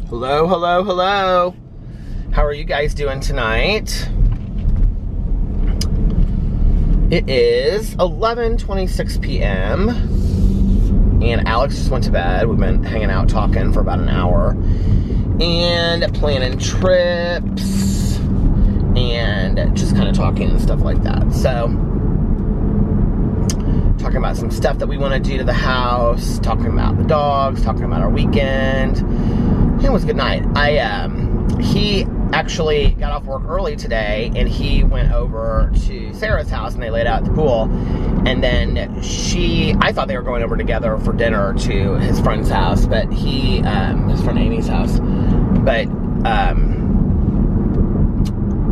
Hello, hello, hello. How are you guys doing tonight? It is 11:26 p.m. and Alex just went to bed. We've been hanging out talking for about an hour and planning trips and just kind of talking and stuff like that. So, talking about some stuff that we want to do to the house, talking about the dogs, talking about our weekend. It was a good night. He actually got off work early today, and he went over to Sarah's house, and they laid out at the pool. And then I thought they were going over together for dinner to his friend's house, but his friend Amy's house. But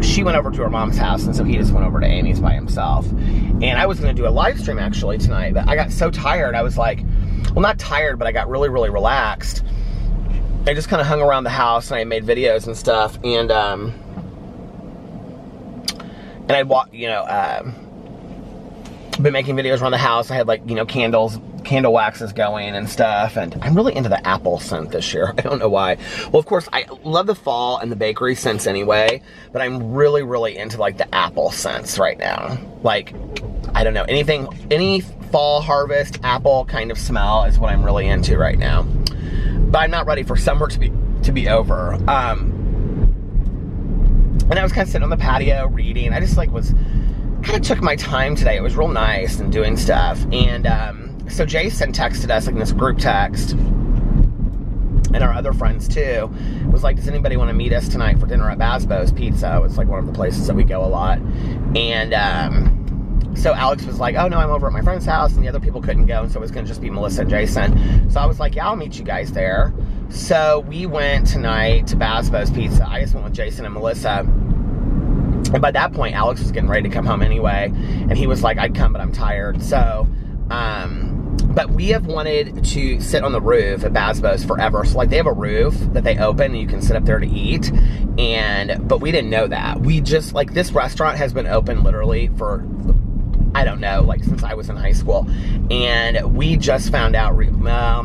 she went over to her mom's house, and so he just went over to Amy's by himself. And I was going to do a live stream actually tonight, but I got so tired. I was like, well, not tired, but I got really, really relaxed. I just kind of hung around the house, and I made videos and stuff, and I'd been making videos around the house. I had candle waxes going and stuff, and I'm really into the apple scent this year. I don't know why. Well, of course, I love the fall and the bakery scents anyway, but I'm really, really into like the apple scents right now. Like, I don't know, any fall harvest apple kind of smell is what I'm really into right now. But I'm not ready for summer to be over. And I was kind of sitting on the patio reading. I just took my time today. It was real nice and doing stuff. And so Jason texted us in this group text, and our other friends too. It was like, does anybody want to meet us tonight for dinner at Basbo's Pizza? It's like one of the places that we go a lot. And so Alex was like, oh no, I'm over at my friend's house, and the other people couldn't go, and so it was going to just be Melissa and Jason. So I was like, yeah, I'll meet you guys there. So we went tonight to Basbo's Pizza. I just went with Jason and Melissa. And by that point, Alex was getting ready to come home anyway, and he was like, I'd come, but I'm tired. So, but we have wanted to sit on the roof at Basbo's forever. So like, they have a roof that they open, and you can sit up there to eat. But we didn't know that. We just, like, this restaurant has been open literally for, I don't know, like since I was in high school. And we just found out,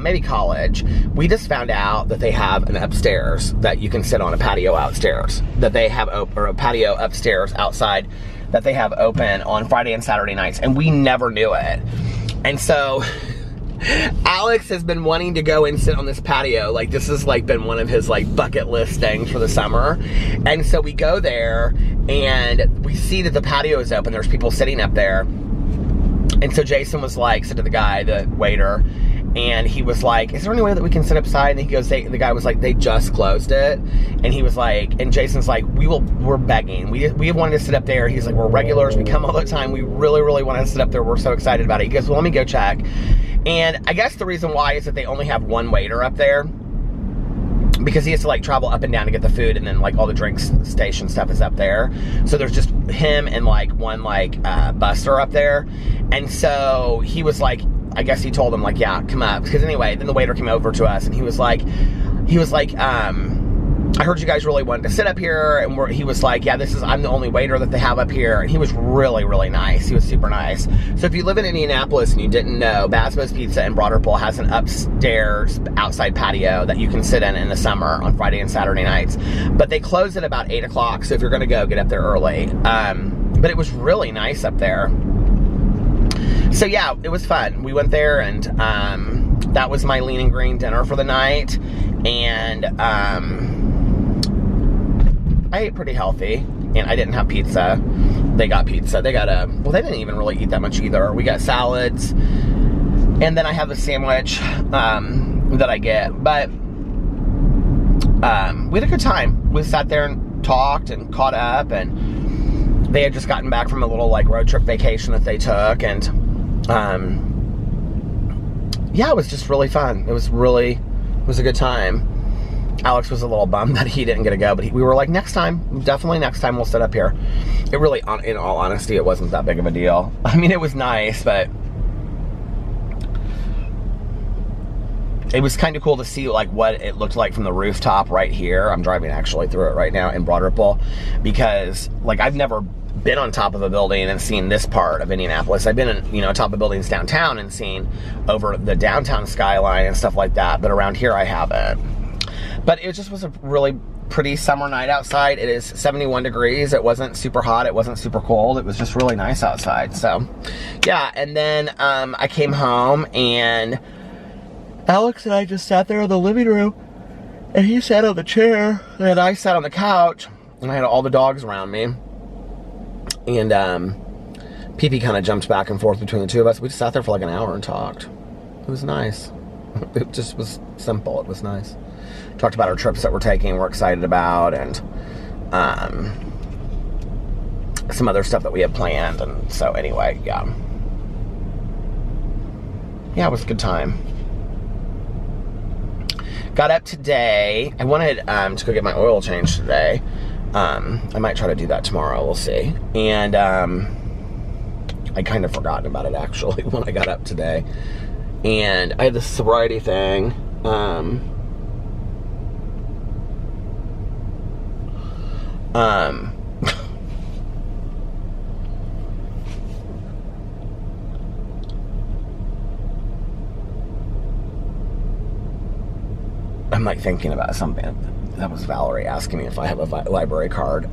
maybe college, we just found out that they have an upstairs that you can sit on, a patio outstairs, that they have or a patio upstairs outside that they have open on Friday and Saturday nights. And we never knew it. And so Alex has been wanting to go and sit on this patio. Like, this has like been one of his like bucket list things for the summer. And so we go there, and we see that the patio is open. There's people sitting up there. And so Jason was like, said to the guy, the waiter, and he was like, is there any way that we can sit upside? And he goes, the guy was like, they just closed it. And he was like, and Jason's like, we're begging. We wanted to sit up there. He's like, we're regulars. We come all the time. We really, really want to sit up there. We're so excited about it. He goes, well, let me go check. And I guess the reason why is that they only have one waiter up there, because he has to like travel up and down to get the food, and then like all the drinks station stuff is up there. So there's just him and like one buster up there. And so he was like, I guess he told him like, yeah, come up. Because anyway, then the waiter came over to us, and he was like, I heard you guys really wanted to sit up here. And he was like, yeah, I'm the only waiter that they have up here. And he was really, really nice. He was super nice. So if you live in Indianapolis and you didn't know, Basbo's Pizza in Broad Ripple has an upstairs outside patio that you can sit in the summer on Friday and Saturday nights. But they close at about 8 o'clock. So if you're going to go, get up there early. But it was really nice up there. So yeah, it was fun. We went there, and that was my lean and green dinner for the night. And I ate pretty healthy, and I didn't have pizza. They got pizza. They didn't even really eat that much either. We got salads, and then I have the sandwich that I get. But we had a good time. We sat there and talked and caught up, and they had just gotten back from a little like road trip vacation that they took, and yeah, it was just really fun. It was a good time. Alex was a little bummed that he didn't get to go, but we were like, definitely next time we'll sit up here. It really, in all honesty, it wasn't that big of a deal. I mean, it was nice, but it was kind of cool to see like what it looked like from the rooftop right here. I'm driving actually through it right now in Broad Ripple, because like I've never been on top of a building and seen this part of Indianapolis. I've been in, top of buildings downtown and seen over the downtown skyline and stuff like that, but around here I haven't. But it just was a really pretty summer night outside. It is 71 degrees. It wasn't super hot. It wasn't super cold. It was just really nice outside. So, yeah. And then I came home, and Alex and I just sat there in the living room, and he sat on the chair, and I sat on the couch, and I had all the dogs around me. And Pee-Pee kind of jumped back and forth between the two of us. We just sat there for like an hour and talked. It was nice. It just was simple. It was nice. Talked about our trips that we're taking, we're excited about, and some other stuff that we had planned. And so anyway, yeah, it was a good time. Got up today. I wanted to go get my oil changed today. I might try to do that tomorrow. We'll see. And I kind of forgotten about it actually when I got up today. And I had this sobriety thing. I'm like thinking about something. That was Valerie asking me if I have a library card.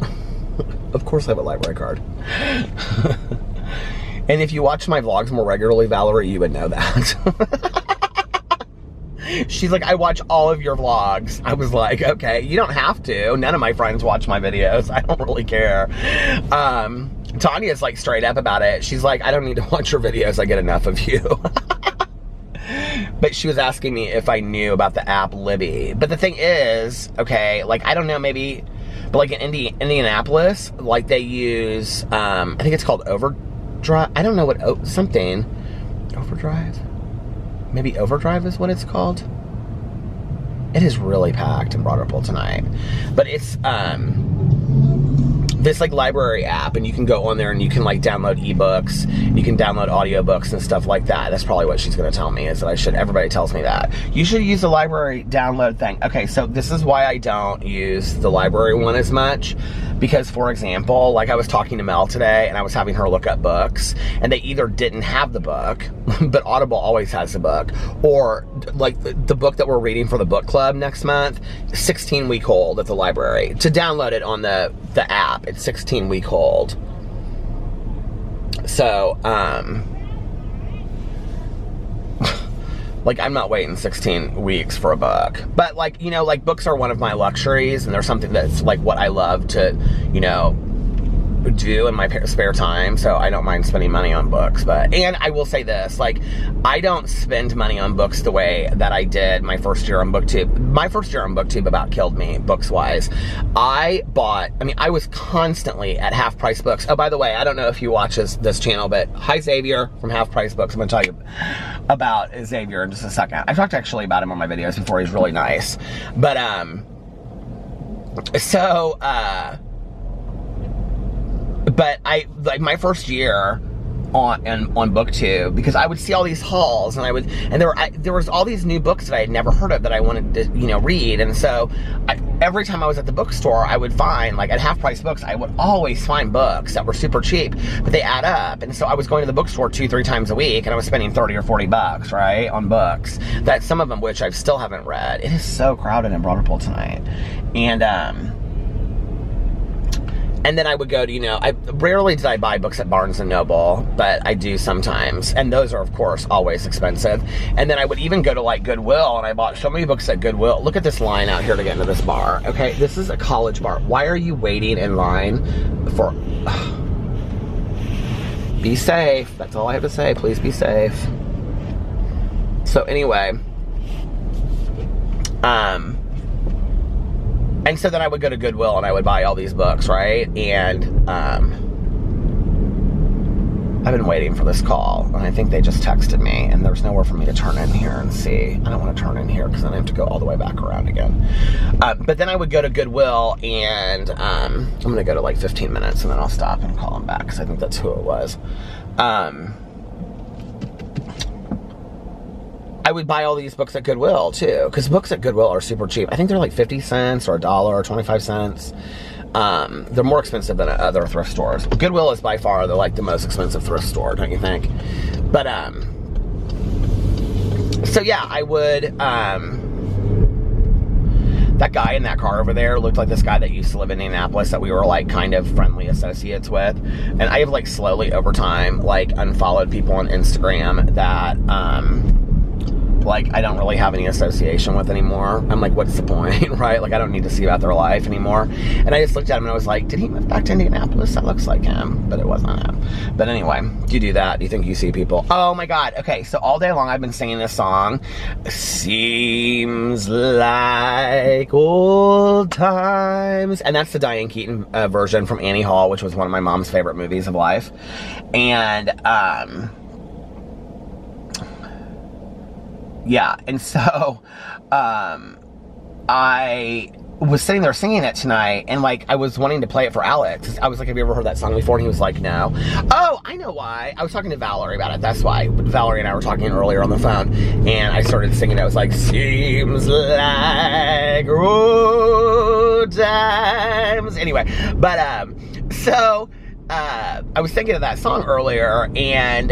Of course I have a library card. And if you watch my vlogs more regularly, Valerie, you would know that. She's like, I watch all of your vlogs. I was like, okay, you don't have to. None of my friends watch my videos. I don't really care. Tanya's like straight up about it. She's like, I don't need to watch your videos. I get enough of you. But she was asking me if I knew about the app Libby. But the thing is, okay, like, I don't know, maybe, but like in Indianapolis, like they use, I think it's called Overdrive. I don't know what, Overdrive? Maybe Overdrive is what it's called. It is really packed in Broad Ripple tonight. But it's, this like library app, and you can go on there and you can like download ebooks, you can download audiobooks and stuff like that. That's probably what she's going to tell me, is that I should, everybody tells me that you should use the library download thing. Okay, so this is why I don't use the library one as much, because for example, like I was talking to Mel today and I was having her look up books, and they either didn't have the book, but Audible always has the book, or like the book that we're reading for the book club next month, 16-week old at the library. To download it on the app, it's 16-week old. So, like I'm not waiting 16 weeks for a book. But like, you know, like books are one of my luxuries, and they're something that's like what I love to, you know, do in my spare time, so I don't mind spending money on books. But, and I will say this, like, I don't spend money on books the way that I did my first year on BookTube. My first year on BookTube about killed me, books-wise. I was constantly at Half Price Books. Oh, by the way, I don't know if you watch this channel, but hi, Xavier from Half Price Books. I'm gonna tell you about Xavier in just a second. I've talked actually about him on my videos before. He's really nice. But, but I, like my first year on BookTube, because I would see all these hauls, and there was all these new books that I had never heard of that I wanted to, you know, read. And so every time I was at the bookstore, I would find, like at Half Price Books, I would always find books that were super cheap, but they add up. And so I was going to the bookstore 2-3 times a week, and I was spending 30 or 40 bucks, right, on books, that some of them which I still haven't read. It is so crowded in Broad Ripple tonight. And then I would go to, you know, rarely did I buy books at Barnes & Noble, but I do sometimes. And those are, of course, always expensive. And then I would even go to, like, Goodwill, and I bought so many books at Goodwill. Look at this line out here to get into this bar. Okay, this is a college bar. Why are you waiting in line for... Be safe. That's all I have to say. Please be safe. So, anyway... And so then I would go to Goodwill and I would buy all these books, right? And I've been waiting for this call, and I think they just texted me, and there's nowhere for me to turn in here and see. I don't want to turn in here because then I have to go all the way back around again. But then I would go to Goodwill, and I'm going to go to like 15 minutes, and then I'll stop and call them back because I think that's who it was. I would buy all these books at Goodwill too, because books at Goodwill are super cheap. I think they're like 50 cents or $1 or 25 cents. They're more expensive than other thrift stores. Goodwill is by far the most expensive thrift store, don't you think? But so yeah, I would That guy in that car over there looked like this guy that used to live in Indianapolis that we were like kind of friendly associates with. And I have like slowly over time like unfollowed people on Instagram that like I don't really have any association with anymore. I'm like, what's the point, right? Like I don't need to see about their life anymore. And I just looked at him and I was like, did he move back to Indianapolis? That looks like him, but it wasn't him. But anyway, do you do that? Do you think you see people? Oh my God. Okay, so all day long I've been singing this song. Seems like old times. And that's the Diane Keaton version from Annie Hall, which was one of my mom's favorite movies of life. And yeah, and so I was sitting there singing it tonight, and like I was wanting to play it for Alex. I was like, have you ever heard that song before? And he was like, no. Oh, I know why. I was talking to Valerie about it. That's why. Valerie and I were talking earlier on the phone, and I started singing. I was like, seems like old times. Anyway, but so I was thinking of that song earlier, and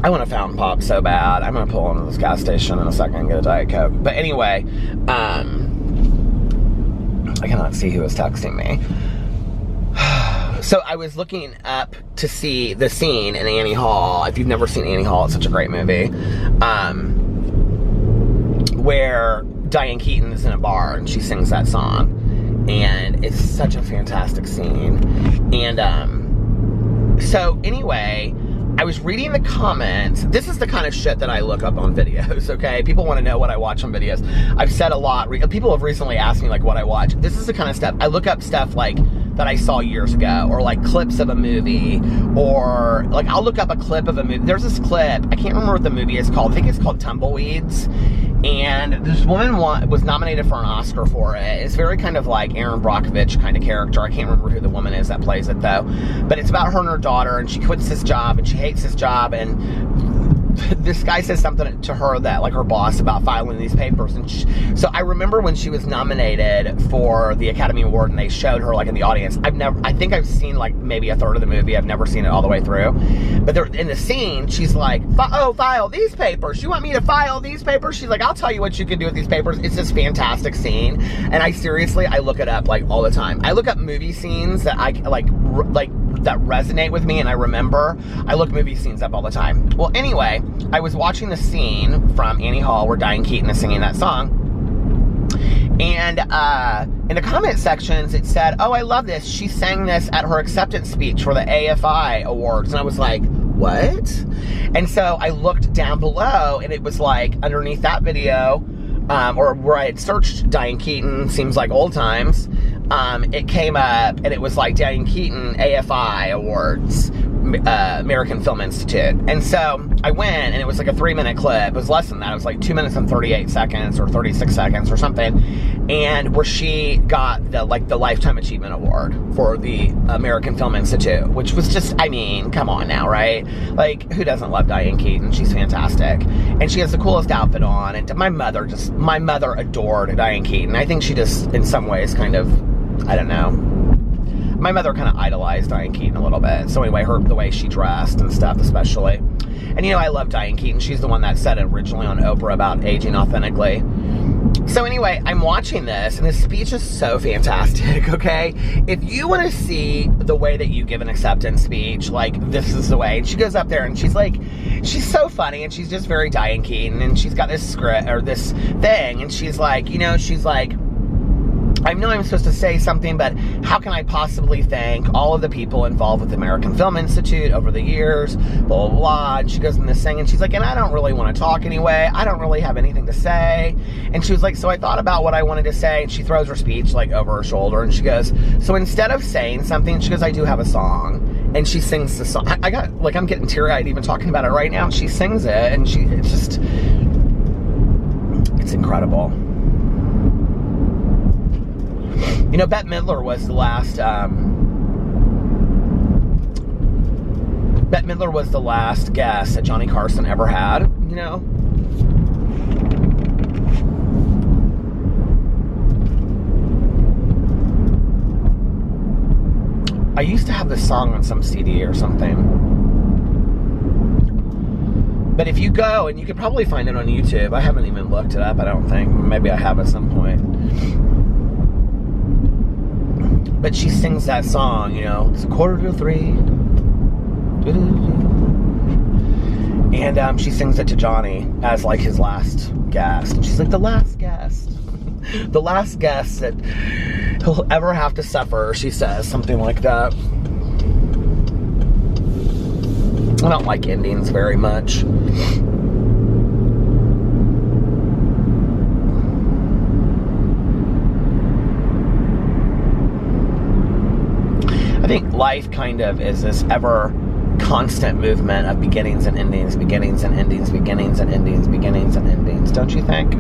I want a fountain pop so bad. I'm gonna pull into this gas station in a second and get a Diet Coke. But anyway, I cannot see who is texting me. So I was looking up to see the scene in Annie Hall. If you've never seen Annie Hall, it's such a great movie. Where Diane Keaton is in a bar and she sings that song. And it's such a fantastic scene. And so anyway, I was reading the comments. This is the kind of shit that I look up on videos, okay? People want to know what I watch on videos. I've said a lot. People have recently asked me, like, what I watch. This is the kind of stuff. I look up stuff, like, that I saw years ago, or, like, clips of a movie, or, like, I'll look up a clip of a movie. There's this clip. I can't remember what the movie is called. I think it's called Tumbleweeds. And this woman was nominated for an Oscar for it. It's very kind of like Aaron Brockovich kind of character. I can't remember who the woman is that plays it, though. But it's about her and her daughter, and she quits this job, and she hates this job, and this guy says something to her, that, like, her boss, about filing these papers. And so I remember when she was nominated for the Academy Award, and they showed her, like, in the audience. I think I've seen, like, maybe a third of the movie. I've never seen it all the way through. But in the scene, she's like, file these papers. You want me to file these papers? She's like, I'll tell you what you can do with these papers. It's this fantastic scene. And I look it up, like, all the time. I look up movie scenes that I, like that resonate with me and I remember. I look movie scenes up all the time. Well, anyway, I was watching the scene from Annie Hall where Diane Keaton is singing that song. And in the comment sections, it said, oh, I love this. She sang this at her acceptance speech for the AFI Awards. And I was like, what? And so I looked down below, and it was like underneath that video, or where I had searched Diane Keaton, seems like old times, it came up, and it was like Diane Keaton AFI Awards, American Film Institute. And so I went, and it was like a 3-minute clip. It was less than that. It was like 2 minutes and 38 seconds or 36 seconds or something. And where she got the Lifetime Achievement Award for the American Film Institute, which was just, I mean, come on now, right? Like, who doesn't love Diane Keaton? She's fantastic. And she has the coolest outfit on. And my mother adored Diane Keaton. I think she just, in some ways, kind of, I don't know. My mother kind of idolized Diane Keaton a little bit. So anyway, the way she dressed and stuff, especially. And, you know, I love Diane Keaton. She's the one that said it originally on Oprah about aging authentically. So anyway, I'm watching this, and this speech is so fantastic, okay? If you want to see the way that you give an acceptance speech, like, this is the way. And she goes up there, and she's like, she's so funny, and she's just very Diane Keaton, and she's got this script, or this thing, and she's like, you know, she's like, I know I'm supposed to say something, but how can I possibly thank all of the people involved with the American Film Institute over the years, blah, blah, blah. And she goes in this thing, and she's like, and I don't really want to talk anyway. I don't really have anything to say. And she was like, so I thought about what I wanted to say, and she throws her speech, like, over her shoulder, and she goes, so instead of saying something, she goes, I do have a song. And she sings the song. I'm getting teary-eyed even talking about it right now. She sings it, and it's incredible. You know, Bette Midler was the last guest that Johnny Carson ever had, you know? I used to have this song on some CD or something. But if you go, and you could probably find it on YouTube. I haven't even looked it up, I don't think. Maybe I have at some point. But she sings that song, you know, it's 2:45. And she sings it to Johnny as like his last guest. And she's like, the last guest. The last guest that he'll ever have to suffer, she says, something like that. I don't like endings very much. I think life kind of is this ever constant movement of beginnings and endings, beginnings and endings, beginnings and endings, beginnings and endings, don't you think?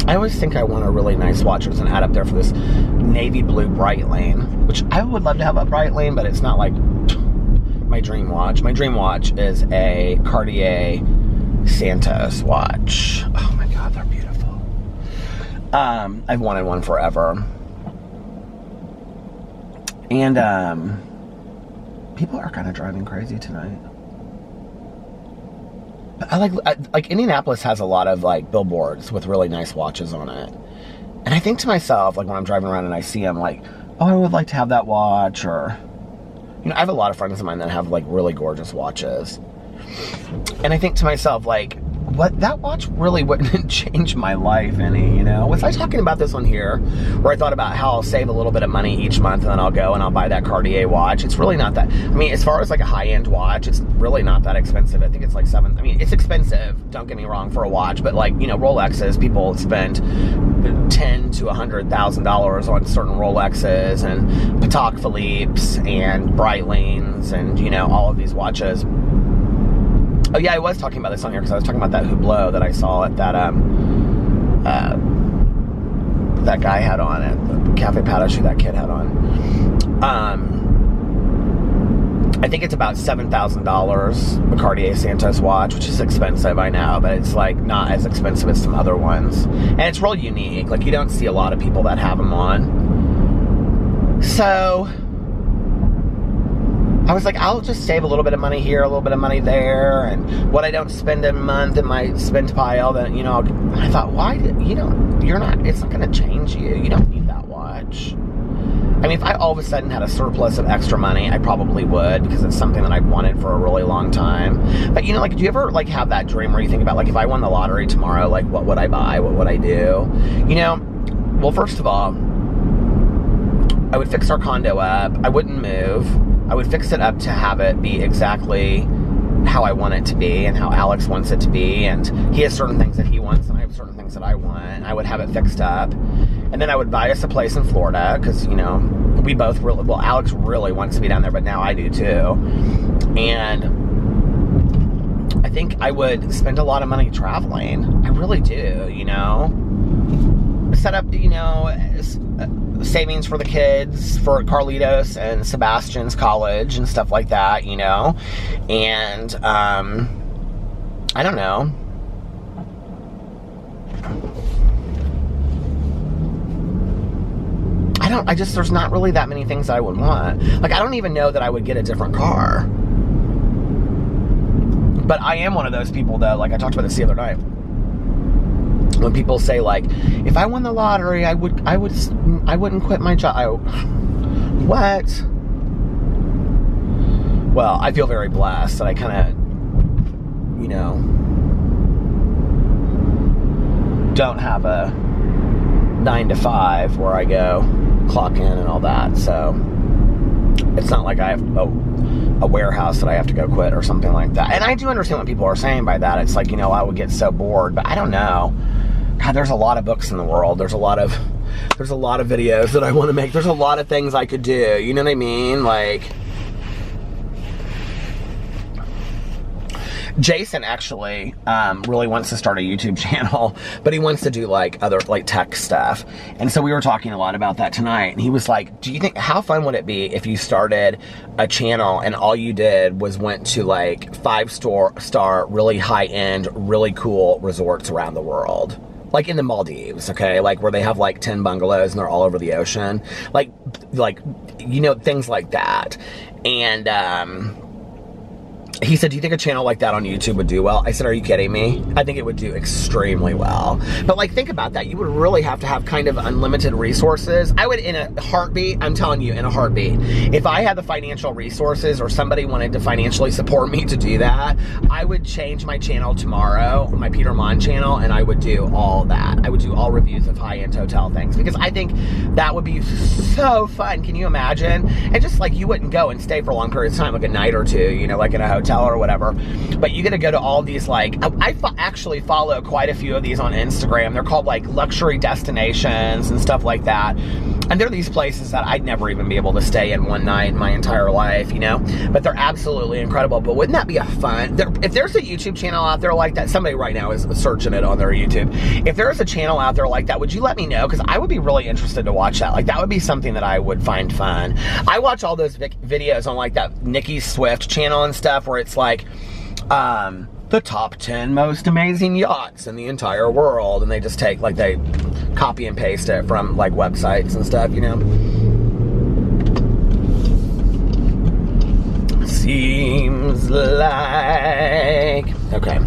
I always think I want a really nice watch. There's an ad up there for this navy blue Breitling, which I would love to have a Breitling, but it's not like my dream watch. My dream watch is a Cartier Santos watch. Oh my God, they're beautiful. I've wanted one forever. And people are kind of driving crazy tonight. I like Indianapolis has a lot of like billboards with really nice watches on it. And I think to myself, like when I'm driving around and I see them, like, oh, I would like to have that watch. Or, you know, I have a lot of friends of mine that have like really gorgeous watches. And I think to myself, like, what, that watch really wouldn't change my life any, you know? Was I talking about this one here, where I thought about how I'll save a little bit of money each month and then I'll go and I'll buy that Cartier watch? It's really not that, I mean, as far as like a high-end watch, it's really not that expensive. I think it's like I mean, it's expensive, don't get me wrong, for a watch, but like, you know, Rolexes, people spend $10,000 to $100,000 on certain Rolexes and Patek Philippe's and Breitlings and, you know, all of these watches. Oh yeah, I was talking about this on here because I was talking about that Hublot that I saw at that that guy had on at the Cafe Patache that kid had on. I think it's about $7,000 a Cartier Santos watch, which is expensive, I know, but it's like not as expensive as some other ones. And it's real unique. Like you don't see a lot of people that have them on. So I was like, I'll just save a little bit of money here, a little bit of money there, and what I don't spend a month in my spend pile, then, you know, I thought, why did, you know, it's not going to change you. You don't need that watch. I mean, if I all of a sudden had a surplus of extra money, I probably would, because it's something that I've wanted for a really long time. But, you know, like, do you ever, like, have that dream where you think about, like, if I won the lottery tomorrow, like, what would I buy? What would I do? You know, well, first of all, I would fix our condo up. I wouldn't move. I would fix it up to have it be exactly how I want it to be and how Alex wants it to be. And he has certain things that he wants and I have certain things that I want. I would have it fixed up. And then I would buy us a place in Florida because, you know, we both really, well, Alex really wants to be down there, but now I do too. And I think I would spend a lot of money traveling. I really do, you know. Set up, you know, savings for the kids, for Carlitos and Sebastian's college and stuff like that, you know. And I don't know. There's not really that many things I would want. Like, I don't even know that I would get a different car. But I am one of those people, though, like I talked about this the other night. When people say, like, if I won the lottery, I wouldn't quit my job. What? Well, I feel very blessed that I kind of, you know, don't have a 9 to 5 where I go clock in and all that. So it's not like I have a warehouse that I have to go quit or something like that. And I do understand what people are saying by that. It's like, you know, I would get so bored, but I don't know. God, there's a lot of books in the world. There's a lot of videos that I want to make. There's a lot of things I could do. You know what I mean? Like, Jason actually really wants to start a YouTube channel, but he wants to do like other like tech stuff. And so we were talking a lot about that tonight, and he was like, do you think, how fun would it be if you started a channel and all you did was went to like 5-star, really high-end, really cool resorts around the world? Like in the Maldives, okay? Like where they have like 10 bungalows and they're all over the ocean. Like, you know, things like that. And, he said, do you think a channel like that on YouTube would do well? I said, are you kidding me? I think it would do extremely well. But like, think about that. You would really have to have kind of unlimited resources. I would, in a heartbeat, I'm telling you, in a heartbeat, if I had the financial resources or somebody wanted to financially support me to do that, I would change my channel tomorrow, my Peter Monn channel, and I would do all that. I would do all reviews of high-end hotel things, because I think that would be so fun. Can you imagine? And just like, you wouldn't go and stay for a long period of time, like a night or two, you know, like in a hotel or whatever, but you get to go to all these, like, I actually follow quite a few of these on Instagram. They're called like luxury destinations and stuff like that, and they're these places that I'd never even be able to stay in one night in my entire life, you know, but they're absolutely incredible. But wouldn't that be a fun, if there's a YouTube channel out there like that, somebody right now is searching it on their YouTube, if there's a channel out there like that, would you let me know? Because I would be really interested to watch that. Like, that would be something that I would find fun. I watch all those videos on like that Nikki Swift channel and stuff, where it's like the top 10 most amazing yachts in the entire world, and they just take, like, they copy and paste it from like websites and stuff, you know. Seems like, okay,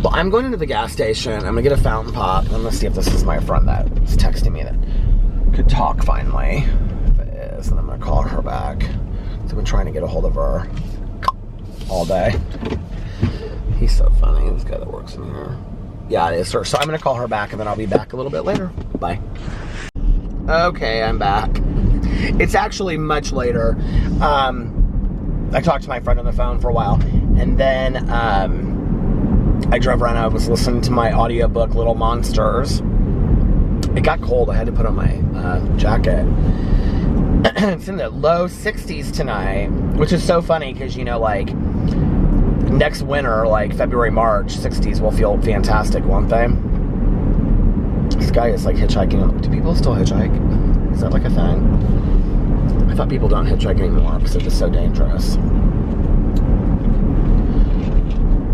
well, I'm going into the gas station. I'm gonna get a fountain pop, and I'm gonna see if this is my friend that is texting me that could talk finally. If it is, then I'm gonna call her back. So I've been trying to get a hold of her all day. He's so funny, this guy that works in here. Yeah, it is, sir. So I'm gonna call her back, and then I'll be back a little bit later. Bye. Okay, I'm back. It's actually much later. I talked to my friend on the phone for a while, and then I drove around. I was listening to my audiobook, Little Monsters. It got cold. I had to put on my jacket. It's in the low 60s tonight, which is so funny because, you know, like, next winter, like February, March, 60s will feel fantastic, won't they? This guy is like hitchhiking. Do people still hitchhike? Is that like a thing? I thought people don't hitchhike anymore because it's just so dangerous.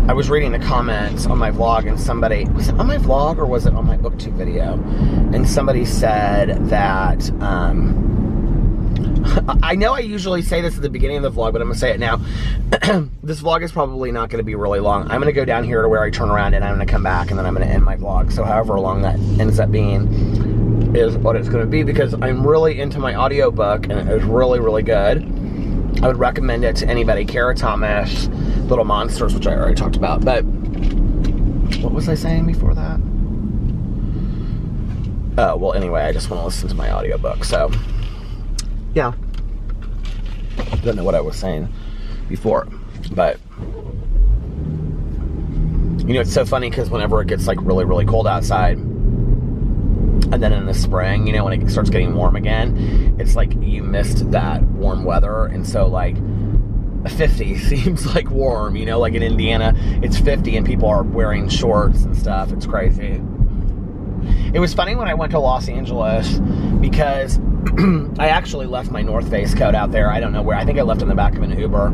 I was reading the comments on my vlog, and somebody, was it on my vlog or was it on my booktube video? And somebody said that, I know I usually say this at the beginning of the vlog, but I'm going to say it now. This vlog is probably not going to be really long. I'm going to go down here to where I turn around, and I'm going to come back, and then I'm going to end my vlog. So however long that ends up being is what it's going to be, because I'm really into my audiobook, and it is really, really good. I would recommend it to anybody. Kara Thomas, Little Monsters, which I already talked about. But what was I saying before that? Oh, well, anyway, I just want to listen to my audiobook. So, yeah. I don't know what I was saying before, but you know, it's so funny because whenever it gets like really, really cold outside, and then in the spring, you know, when it starts getting warm again, it's like you missed that warm weather. And so like 50 seems like warm, you know, like in Indiana, it's 50 and people are wearing shorts and stuff. It's crazy. It was funny when I went to Los Angeles because I actually left my North Face coat out there. I don't know where. I think I left it in the back of an Uber.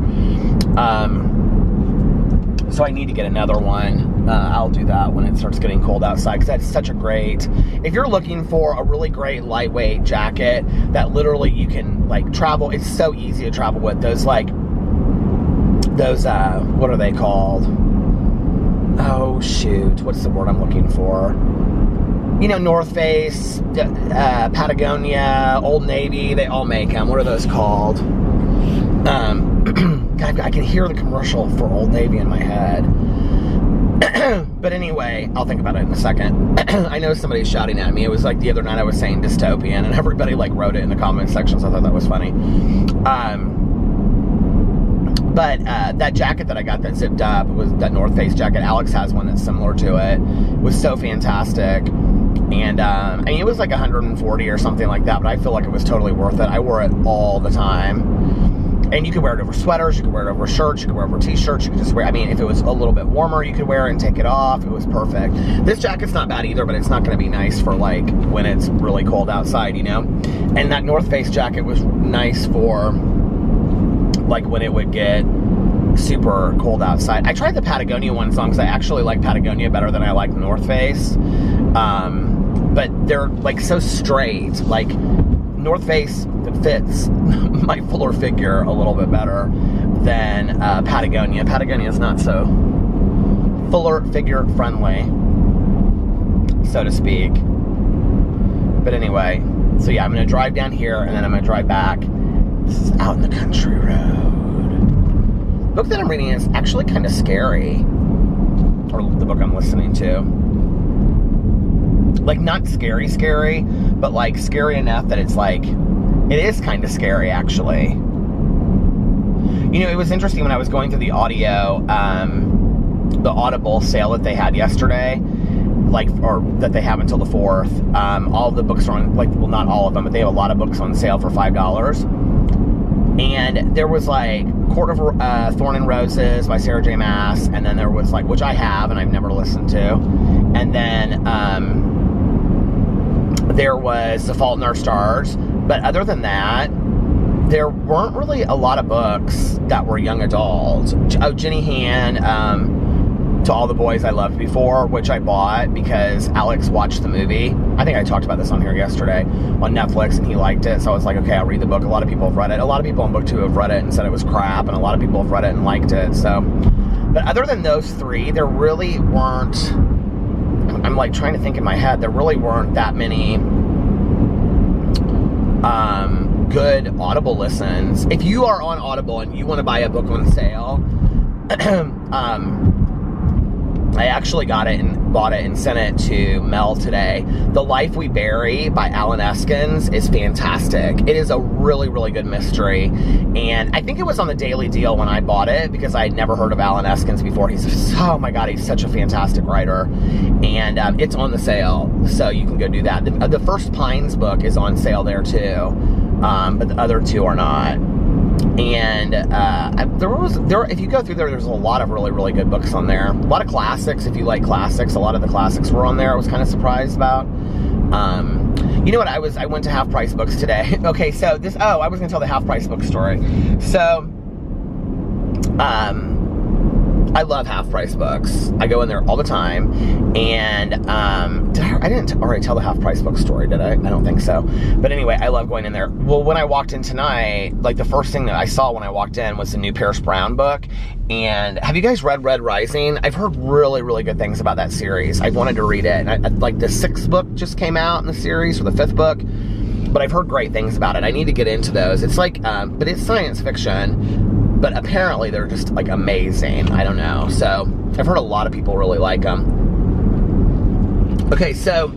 So I need to get another one. I'll do that when it starts getting cold outside, because that's such a great, if you're looking for a really great lightweight jacket that literally you can like travel, it's so easy to travel with. Those like, those, what are they called? Oh shoot, what's the word I'm looking for? You know, North Face, Patagonia, Old Navy, they all make them. What are those called? I can hear the commercial for Old Navy in my head. But anyway, I'll think about it in a second. I know somebody's shouting at me. It was like the other night I was saying dystopian, and everybody like wrote it in the comment section, so I thought that was funny. But that jacket that I got that zipped up, it was that North Face jacket. Alex has one that's similar to it. It was so fantastic. And I mean, it was like 140 or something like that, but I feel like it was totally worth it. I wore it all the time. And you could wear it over sweaters, you could wear it over shirts, you could wear it over t-shirts, you could just wear, I mean, if it was a little bit warmer, you could wear it and take it off. It was perfect. This jacket's not bad either, but it's not going to be nice for, like, when it's really cold outside, you know? And that North Face jacket was nice for, like, when it would get super cold outside. I tried the Patagonia one because I actually like Patagonia better than I like the North Face. But they're, like, so straight. Like, North Face fits my fuller figure a little bit better than Patagonia. Patagonia is not so fuller figure friendly, so to speak. But anyway, so yeah, I'm going to drive down here and then I'm going to drive back. This is Out in the Country Road. The book that I'm reading is actually kind of scary. Or the book I'm listening to. Like, not scary, but, like, scary enough that it's, like, it is kind of scary, actually. You know, it was interesting when I was going through the audio, the Audible sale that they had yesterday, like, or that they have until the 4th. All of the books are on, like, well, not all of them, but they have a lot of books on sale for $5. And there was, like, Court of Thorn and Roses by Sarah J. Maas, and then there was, like, which I have and I've never listened to, and then, there was The Fault in Our Stars, but other than that, there weren't really a lot of books that were young adult. Oh, Jenny Han, To All the Boys I Loved Before, which I bought because Alex watched the movie. I think I talked about this on here yesterday on Netflix, and he liked it, so I was like, okay, I'll read the book. A lot of people have read it. A lot of people on BookTube have read it and said it was crap, and a lot of people have read it and liked it, so. But other than those three, there really weren't, I'm like trying to think in my head, there really weren't that many good Audible listens. If you are on Audible and you want to buy a book on sale, I actually got it and bought it and sent it to Mel today. The Life We Bury by Alan Eskins is fantastic. It is a really, really good mystery. And I think it was on the Daily Deal when I bought it because I had never heard of Alan Eskins before. He's, oh my God, he's such a fantastic writer. And it's on the sale, so you can go do that. The First Pines book is on sale there too, but the other two are not. And if you go through there's a lot of really, really good books on there. A lot of classics, if you like classics. A lot of the classics were on there. I was kind of surprised about. You know what, I went to Half Price Books today. Okay, so I was going to tell the Half Price Book story. So, I love Half Price Books. I go in there all the time, and I didn't already tell the Half Price Book story, did I? I don't think so. But anyway, I love going in there. Well, when I walked in tonight, like the first thing that I saw when I walked in was the new Pierce Brown book. And have you guys read Red Rising? I've heard really, really good things about that series. I've wanted to read it. And like the 6th book just came out in the series, or the 5th book. But I've heard great things about it. I need to get into those. It's like, but it's science fiction. But apparently they're just, like, amazing. I don't know. So, I've heard a lot of people really like them. Okay, so,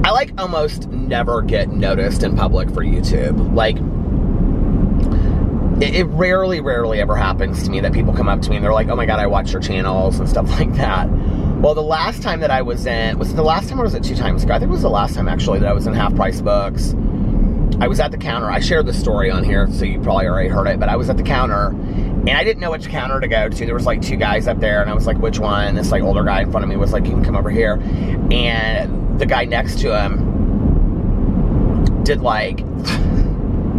I, like, almost never get noticed in public for YouTube. Like, it rarely ever happens to me that people come up to me and they're like, oh my God, I watch your channels and stuff like that. Well, the last time that I was in, was it the last time or was it 2 times ago? I think it was the last time, actually, that I was in Half Price Books. I was at the counter. I shared the story on here, so you probably already heard it, but I was at the counter, and I didn't know which counter to go to. There was, like, 2 guys up there, and I was like, which one? And this, like, older guy in front of me was like, you can come over here. And the guy next to him did, like,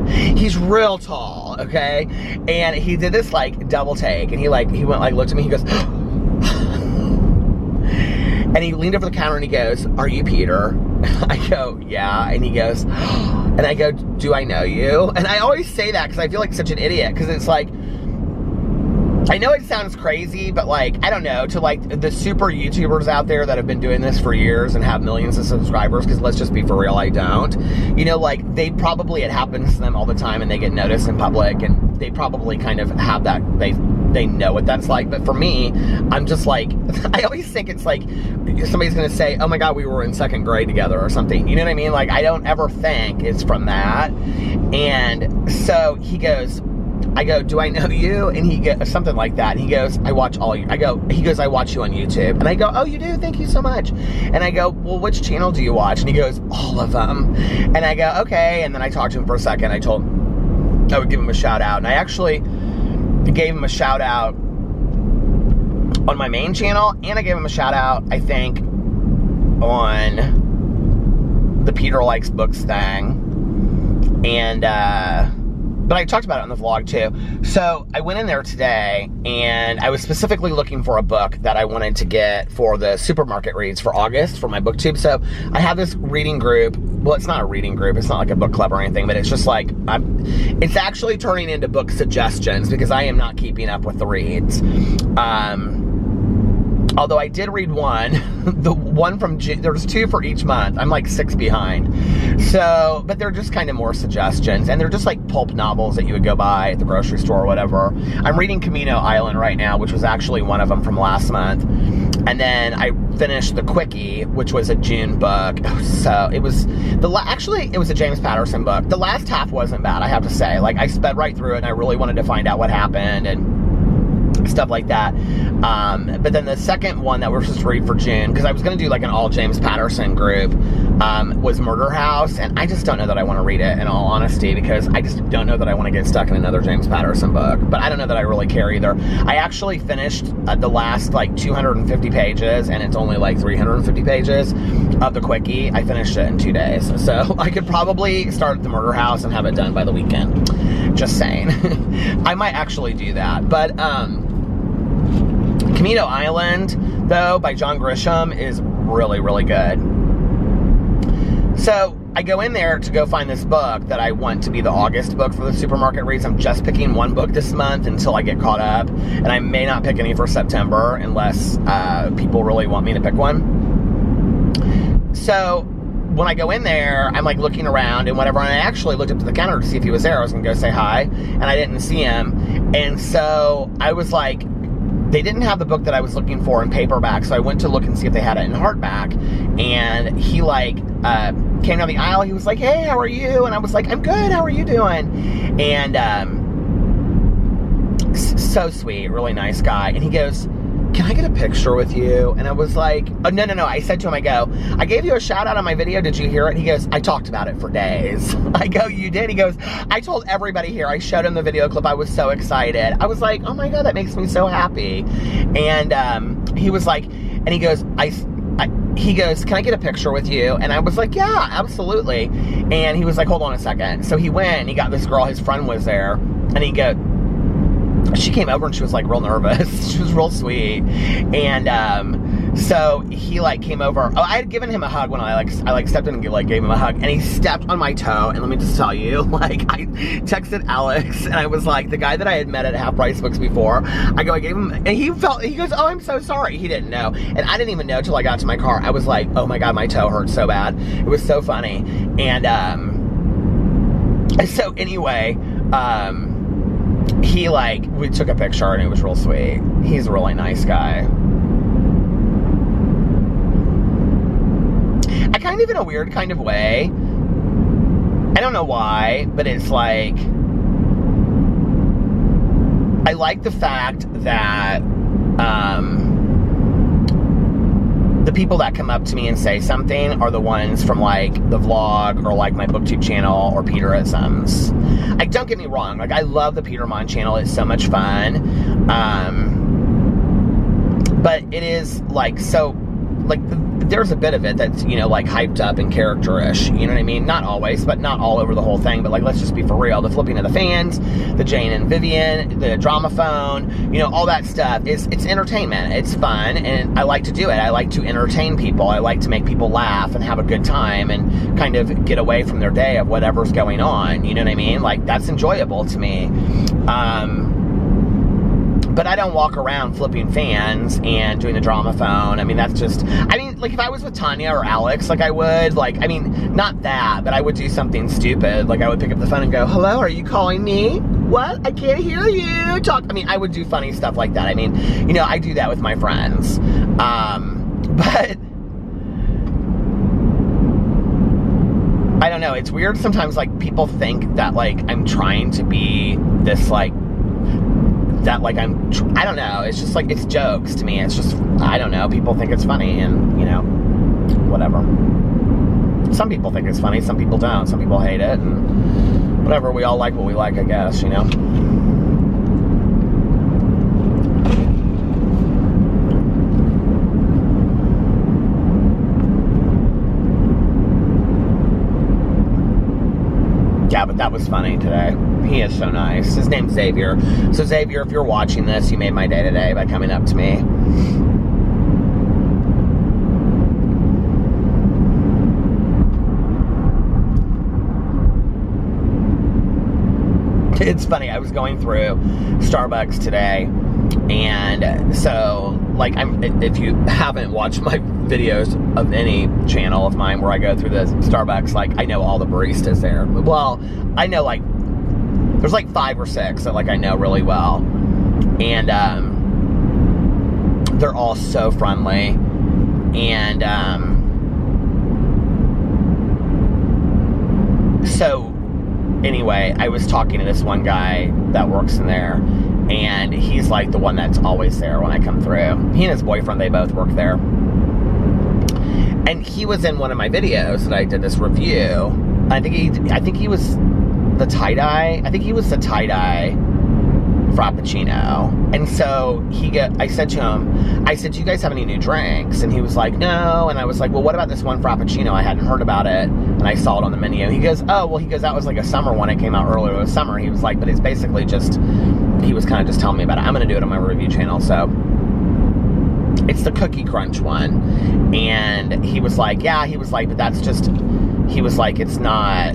he's real tall, okay? And he did this, like, double take, and he went, like, looked at me, he goes, and he leaned over the counter, and he goes, are you Peter? I go, yeah. And he goes, and I go, do I know you? And I always say that because I feel like such an idiot, because it's like, I know it sounds crazy, but like, I don't know, to like the super YouTubers out there that have been doing this for years and have millions of subscribers, because let's just be for real, I don't. You know, like, it happens to them all the time, and they get noticed in public, and they probably kind of have that, they know what that's like. But for me, I'm just like, I always think it's like somebody's gonna say, oh my God, we were in 2nd grade together or something, you know what I mean? Like, I don't ever think it's from that. And so he goes, I go, do I know you? And he goes, something like that. And he goes, I watch all you. He goes, I watch you on YouTube. And I go, oh, you do? Thank you so much. And I go, well, which channel do you watch? And he goes, all of them. And I go, okay. And then I talked to him for a second. I told him I would give him a shout out. And I actually gave him a shout out on my main channel, and I gave him a shout out, I think, on the Peter Likes Books thing. And, but I talked about it on the vlog too. So I went in there today, and I was specifically looking for a book that I wanted to get for the supermarket reads for August for my booktube. So I have this reading group. Well, it's not a reading group. It's not like a book club or anything, but it's just like, it's actually turning into book suggestions because I am not keeping up with the reads. Although I did read one, the one from June, there's 2 for each month. I'm like 6 behind. So, but they're just kind of more suggestions, and they're just like pulp novels that you would go buy at the grocery store or whatever. I'm reading Camino Island right now, which was actually one of them from last month. And then I finished The Quickie, which was a June book. So it was, actually, it was a James Patterson book. The last half wasn't bad, I have to say. Like, I sped right through it, and I really wanted to find out what happened, and stuff like that. But then the second one that we're supposed to read for June, because I was going to do like an all James Patterson group, was Murder House, and I just don't know that I want to read it, in all honesty, because I just don't know that I want to get stuck in another James Patterson book. But I don't know that I really care either. I actually finished the last like 250 pages, and it's only like 350 pages of The Quickie. I finished it in 2 days, so I could probably start at the Murder House and have it done by the weekend. Just saying. I might actually do that. But Camino Island, though, by John Grisham, is really, really good. So I go in there to go find this book that I want to be the August book for the supermarket reads. I'm just picking one book this month until I get caught up, and I may not pick any for September unless people really want me to pick one. So when I go in there, I'm like looking around and whatever, and I actually looked up to the counter to see if he was there. I was gonna go say hi, and I didn't see him. And so I was like, they didn't have the book that I was looking for in paperback, so I went to look and see if they had it in hardback. And he like came down the aisle. He was like, "Hey, how are you?" And I was like, "I'm good. How are you doing?" And so sweet, really nice guy. And he goes, "Can I get a picture with you?" And I was like, "Oh, no. I said to him, I go, "I gave you a shout out on my video. Did you hear it?" He goes, "I talked about it for days." I go, "You did?" He goes, "I told everybody here." I showed him the video clip. I was so excited. I was like, "Oh my God, that makes me so happy." And he was like, and he goes, he goes, "Can I get a picture with you?" And I was like, "Yeah, absolutely." And he was like, "Hold on a second." So he went and he got this girl, his friend was there, and he goes, she came over and she was like real nervous. She was real sweet. And so he like came over. Oh, I had given him a hug when I stepped in and gave him a hug, and he stepped on my toe. And let me just tell you, like, I texted Alex, and I was like, the guy that I had met at Half Price Books before, I gave him, and he goes, "Oh, I'm so sorry." He didn't know, and I didn't even know till I got to my car. I was like, "Oh my God, my toe hurt so bad." It was so funny. And so anyway, he we took a picture, and it was real sweet. He's a really nice guy. I kind of, in a weird kind of way, I don't know why, but it's like, I like the fact that the people that come up to me and say something are the ones from like the vlog or like my booktube channel or Peterisms. Like, don't get me wrong, like, I love the Peter Monn channel. It's so much fun. But it is like, so like, there's a bit of it that's, you know, like hyped up and character-ish, you know what I mean? Not always, but not all over the whole thing, but like, let's just be for real. The flipping of the fans, the Jane and Vivian, the drama phone, you know, all that stuff, it's entertainment. It's fun, and I like to do it. I like to entertain people. I like to make people laugh and have a good time and kind of get away from their day of whatever's going on, you know what I mean? Like, that's enjoyable to me. But I don't walk around flipping fans and doing the drama phone. I mean, that's just, I mean, like, if I was with Tanya or Alex, like, I would, like, I mean, not that, but I would do something stupid. Like, I would pick up the phone and go, "Hello, are you calling me? What? I can't hear you. Talk." I mean, I would do funny stuff like that. I mean, you know, I do that with my friends. But I don't know. It's weird sometimes, like, people think that, like, I'm trying to be this, like, that, like, I don't know, it's just, like, it's jokes to me, it's just, I don't know, people think it's funny, and, you know, whatever. Some people think it's funny, some people don't, some people hate it, and whatever, we all like what we like, I guess, you know? Yeah, but that was funny today. He is so nice. His name's Xavier. So Xavier, if you're watching this, you made my day today by coming up to me. It's funny, I was going through Starbucks today, and so, like, if you haven't watched my videos of any channel of mine where I go through the Starbucks, like, I know all the baristas there. Well, I know, like, there's like 5 or 6 that, like, I know really well, and they're all so friendly, and so anyway, I was talking to this one guy that works in there, and he's like the one that's always there when I come through. He and his boyfriend, they both work there. And he was in one of my videos that I did this review. I think he was the tie-dye. I think he was the tie-dye Frappuccino. And so I said to him, I said, do you guys have any new drinks? And he was like, no. And I was like, well, what about this one Frappuccino? I hadn't heard about it, and I saw it on the menu. He goes, oh, well, that was like a summer one. It came out earlier this summer. He was like, but it's basically just, he was kind of just telling me about it. I'm going to do it on my review channel. So it's the Cookie Crunch one. And he was like, yeah, he was like, but that's just, he was like, it's not,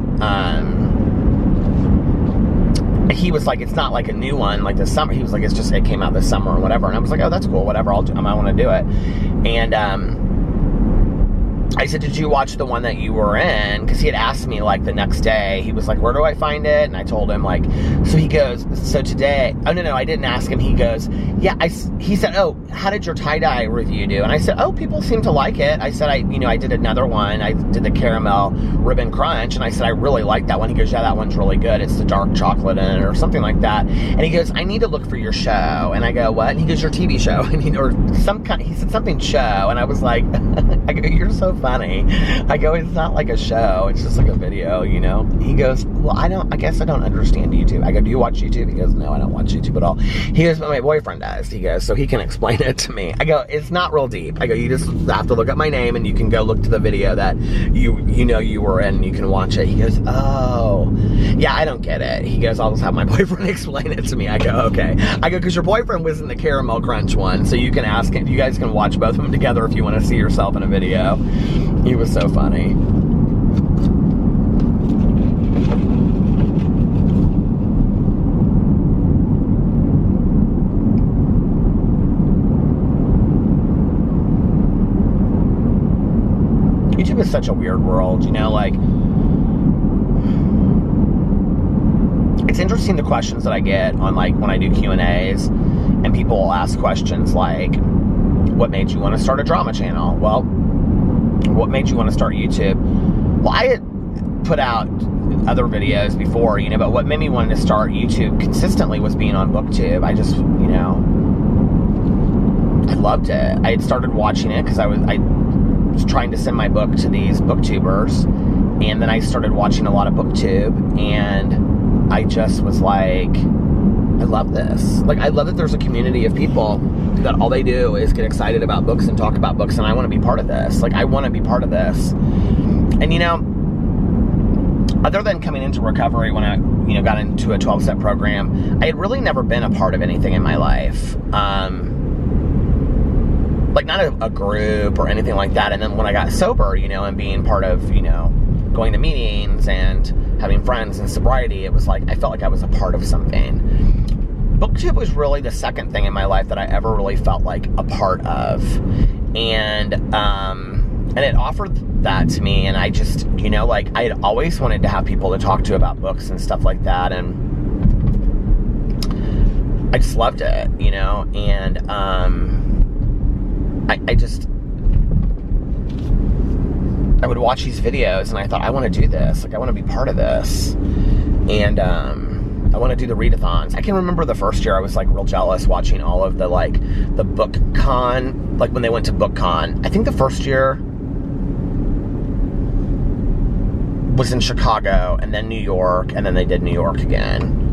he was like, it's not like a new one like this summer. He was like, it's just, it came out this summer or whatever. And I was like, oh, that's cool, whatever, I'll do, I want to do it. And I said, did you watch the one that you were in? Because he had asked me, like, the next day. He was like, where do I find it? And I told him, like, so he goes, so today, oh, no, I didn't ask him. He goes, yeah, he said, oh, how did your tie-dye review do? And I said, oh, people seem to like it. I said, I did another one. I did the caramel ribbon crunch, and I said, I really like that one. He goes, yeah, that one's really good. It's the dark chocolate in it or something like that. And he goes, I need to look for your show. And I go, what? And he goes, your TV show. And he said something show. And I was like, I go, you're so funny. I go, it's not like a show, it's just like a video, you know? He goes, well, I guess I don't understand YouTube. I go, do you watch YouTube? He goes, no, I don't watch YouTube at all. He goes, but my boyfriend does. He goes, so he can explain it to me. I go, it's not real deep. I go, you just have to look up my name and you can go look to the video that you were in and you can watch it. He goes, oh, yeah, I don't get it. He goes, I'll just have my boyfriend explain it to me. I go, okay. I go, because your boyfriend was in the caramel crunch one, so you can ask him. You guys can watch both of them together if you want to see yourself in a video. He was so funny. YouTube is such a weird world, you know, like, it's interesting the questions that I get on, like, when I do Q&As, and people will ask questions like, what made you want to start a drama channel? Well, what made you want to start YouTube? Well, I had put out other videos before, you know, but what made me want to start YouTube consistently was being on BookTube. I just, you know, I loved it. I had started watching it because I was trying to send my book to these booktubers, and then I started watching a lot of BookTube, and I just was like, I love this. Like, I love that there's a community of people that all they do is get excited about books and talk about books, and I want to be part of this. Like, I want to be part of this. And, you know, other than coming into recovery when I, you know, got into a 12-step program, I had really never been a part of anything in my life. Like, not a group or anything like that. And then when I got sober, you know, and being part of, you know, going to meetings and having friends and sobriety, it was like, I felt like I was a part of something. BookTube was really the second thing in my life that I ever really felt like a part of. And it offered that to me, and I just, you know, like, I had always wanted to have people to talk to about books and stuff like that, and I just loved it, you know, and I would watch these videos, and I thought, I want to do this. Like, I want to be part of this. And I want to do the readathons. I can remember the first year I was, like, real jealous watching all of the, like, the book con, like, when they went to book con. I think the first year was in Chicago, and then New York, and then they did New York again.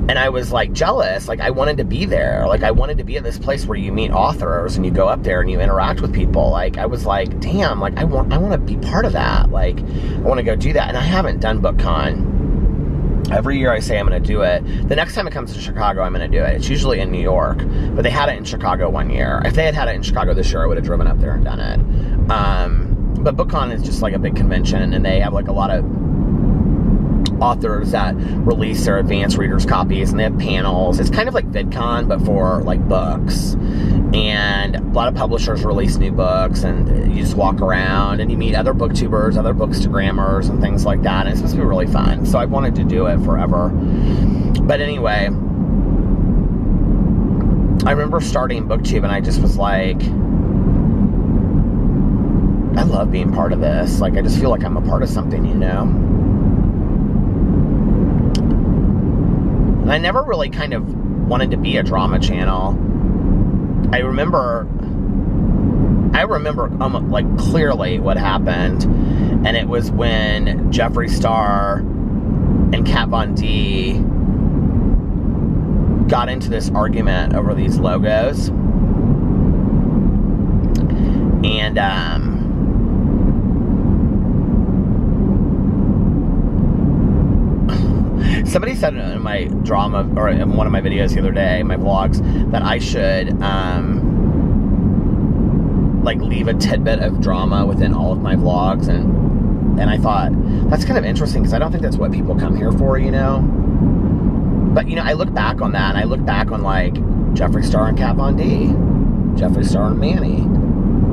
And I was like jealous. Like, I wanted to be there. Like, I wanted to be at this place where you meet authors and you go up there and you interact with people. Like, I was like, damn, like I want to be part of that. Like, I want to go do that. And I haven't done BookCon. Every year I say I'm going to do it. The next time it comes to Chicago, I'm going to do it. It's usually in New York, but they had it in Chicago one year. If they had it in Chicago this year, I would have driven up there and done it. But BookCon is just like a big convention, and they have like a lot of authors that release their advanced readers copies, and they have panels. It's kind of like VidCon, but for like books. And a lot of publishers release new books, and you just walk around and you meet other booktubers, other bookstagrammers, and things like that. And it's supposed to be really fun. So I wanted to do it forever. But anyway, I remember starting BookTube, and I just was like, I love being part of this. Like, I just feel like I'm a part of something, you know? And I never really kind of wanted to be a drama channel. I remember like clearly what happened, and it was when Jeffree Star and Kat Von D got into this argument over these logos. And somebody said in my drama, or in one of my videos the other day, my vlogs, that I should like leave a tidbit of drama within all of my vlogs, and I thought that's kind of interesting, because I don't think that's what people come here for, you know. But you know, I look back on that, and I look back on like Jeffree Star and Kat Von D, Jeffree Star and Manny,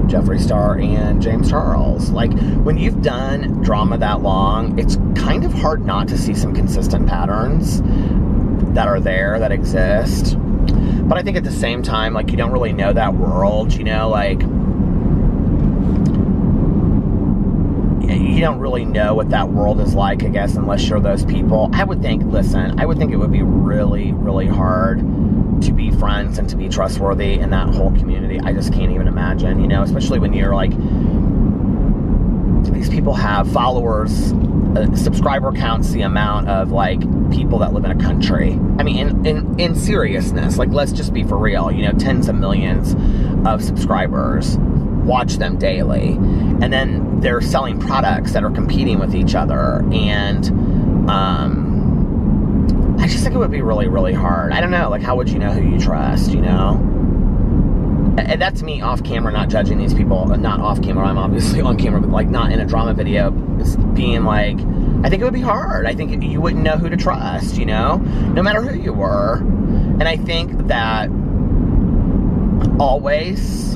Jeffree Star and James Charles. Like, when you've done drama that long, it's kind of hard not to see some consistent patterns that are there, that exist. But I think at the same time, like, you don't really know that world, you know, like, you don't really know what that world is like, I guess, unless you're those people. I would think it would be really, really hard to be friends and to be trustworthy in that whole community. I just can't even imagine, you know, especially when you're like, these people have followers, subscriber counts the amount of like people that live in a country. I mean, in seriousness, like, let's just be for real, you know, tens of millions of subscribers watch them daily, and then they're selling products that are competing with each other, and I just think it would be really, really hard. I don't know, like, how would you know who you trust, you know? And that's me off camera, not judging these people. Not off camera, I'm obviously on camera, but like not in a drama video, being like, I think it would be hard. I think you wouldn't know who to trust, you know, no matter who you were. And I think that always,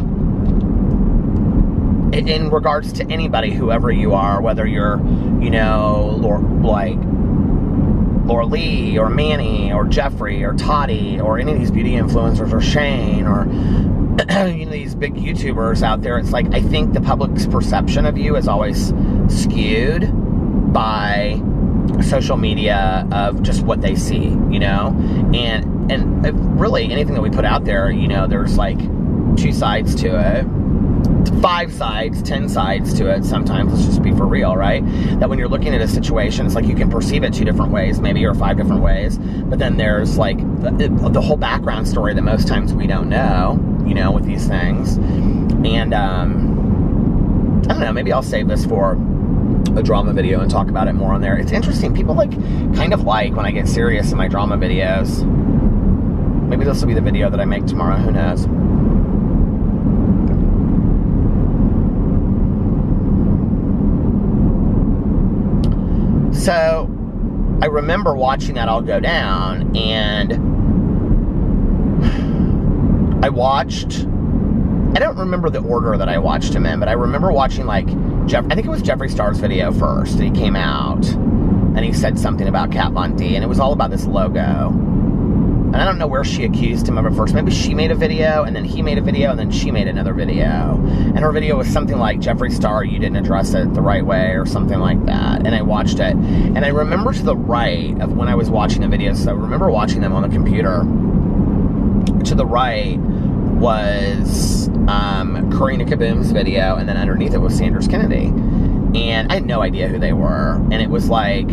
in regards to anybody, whoever you are, whether you're, you know, like Laura Lee or Manny or Jeffree or Toddy or any of these beauty influencers or Shane or you know, these big YouTubers out there, it's like, I think the public's perception of you is always skewed by social media of just what they see, you know, and really anything that we put out there, you know, there's like 2 sides to it, 5 sides, 10 sides to it sometimes. Let's just be for real, right? That when you're looking at a situation, it's like you can perceive it 2 different ways, maybe, or 5 different ways, but then there's like the whole background story that most times we don't know, you know, with these things. And I don't know, maybe I'll save this for a drama video and talk about it more on there. It's interesting, people like kind of like when I get serious in my drama videos. Maybe this will be the video that I make tomorrow, who knows. So I remember watching that all go down, and I don't remember the order that I watched him in, but I remember watching like I think it was Jeffree Star's video first that he came out, and he said something about Kat Von D, and it was all about this logo. And I don't know where she accused him of it first. Maybe she made a video, and then he made a video, and then she made another video. And her video was something like, Jeffree Star, you didn't address it the right way, or something like that. And I watched it. And I remember to the right of when I was watching the videos, so I remember watching them on the computer. To the right was Karina Kaboom's video, and then underneath it was Sanders Kennedy. and I had no idea who they were. And it was like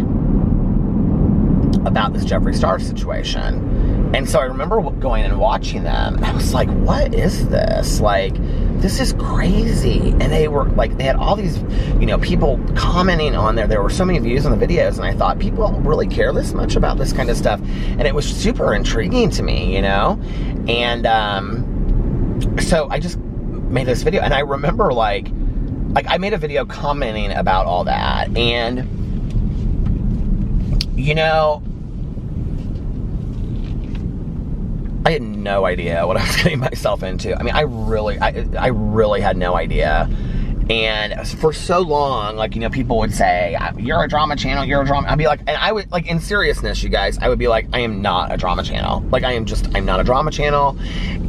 about this Jeffree Star situation. And so I remember going and watching them, and I was like, what is this? Like, this is crazy. And they were like, they had all these, you know, people commenting on there. There were so many views on the videos, and I thought, people really care this much about this kind of stuff. And it was super intriguing to me, you know? And so I just made this video, and I remember like I made a video commenting about all that. And, you know, I had no idea what I was getting myself into. I mean, I really had no idea. And for so long, like, you know, people would say, you're a drama channel, you're a drama. I'd be like, and I would, like, in seriousness, you guys, I would be like, I am not a drama channel. Like, I'm not a drama channel.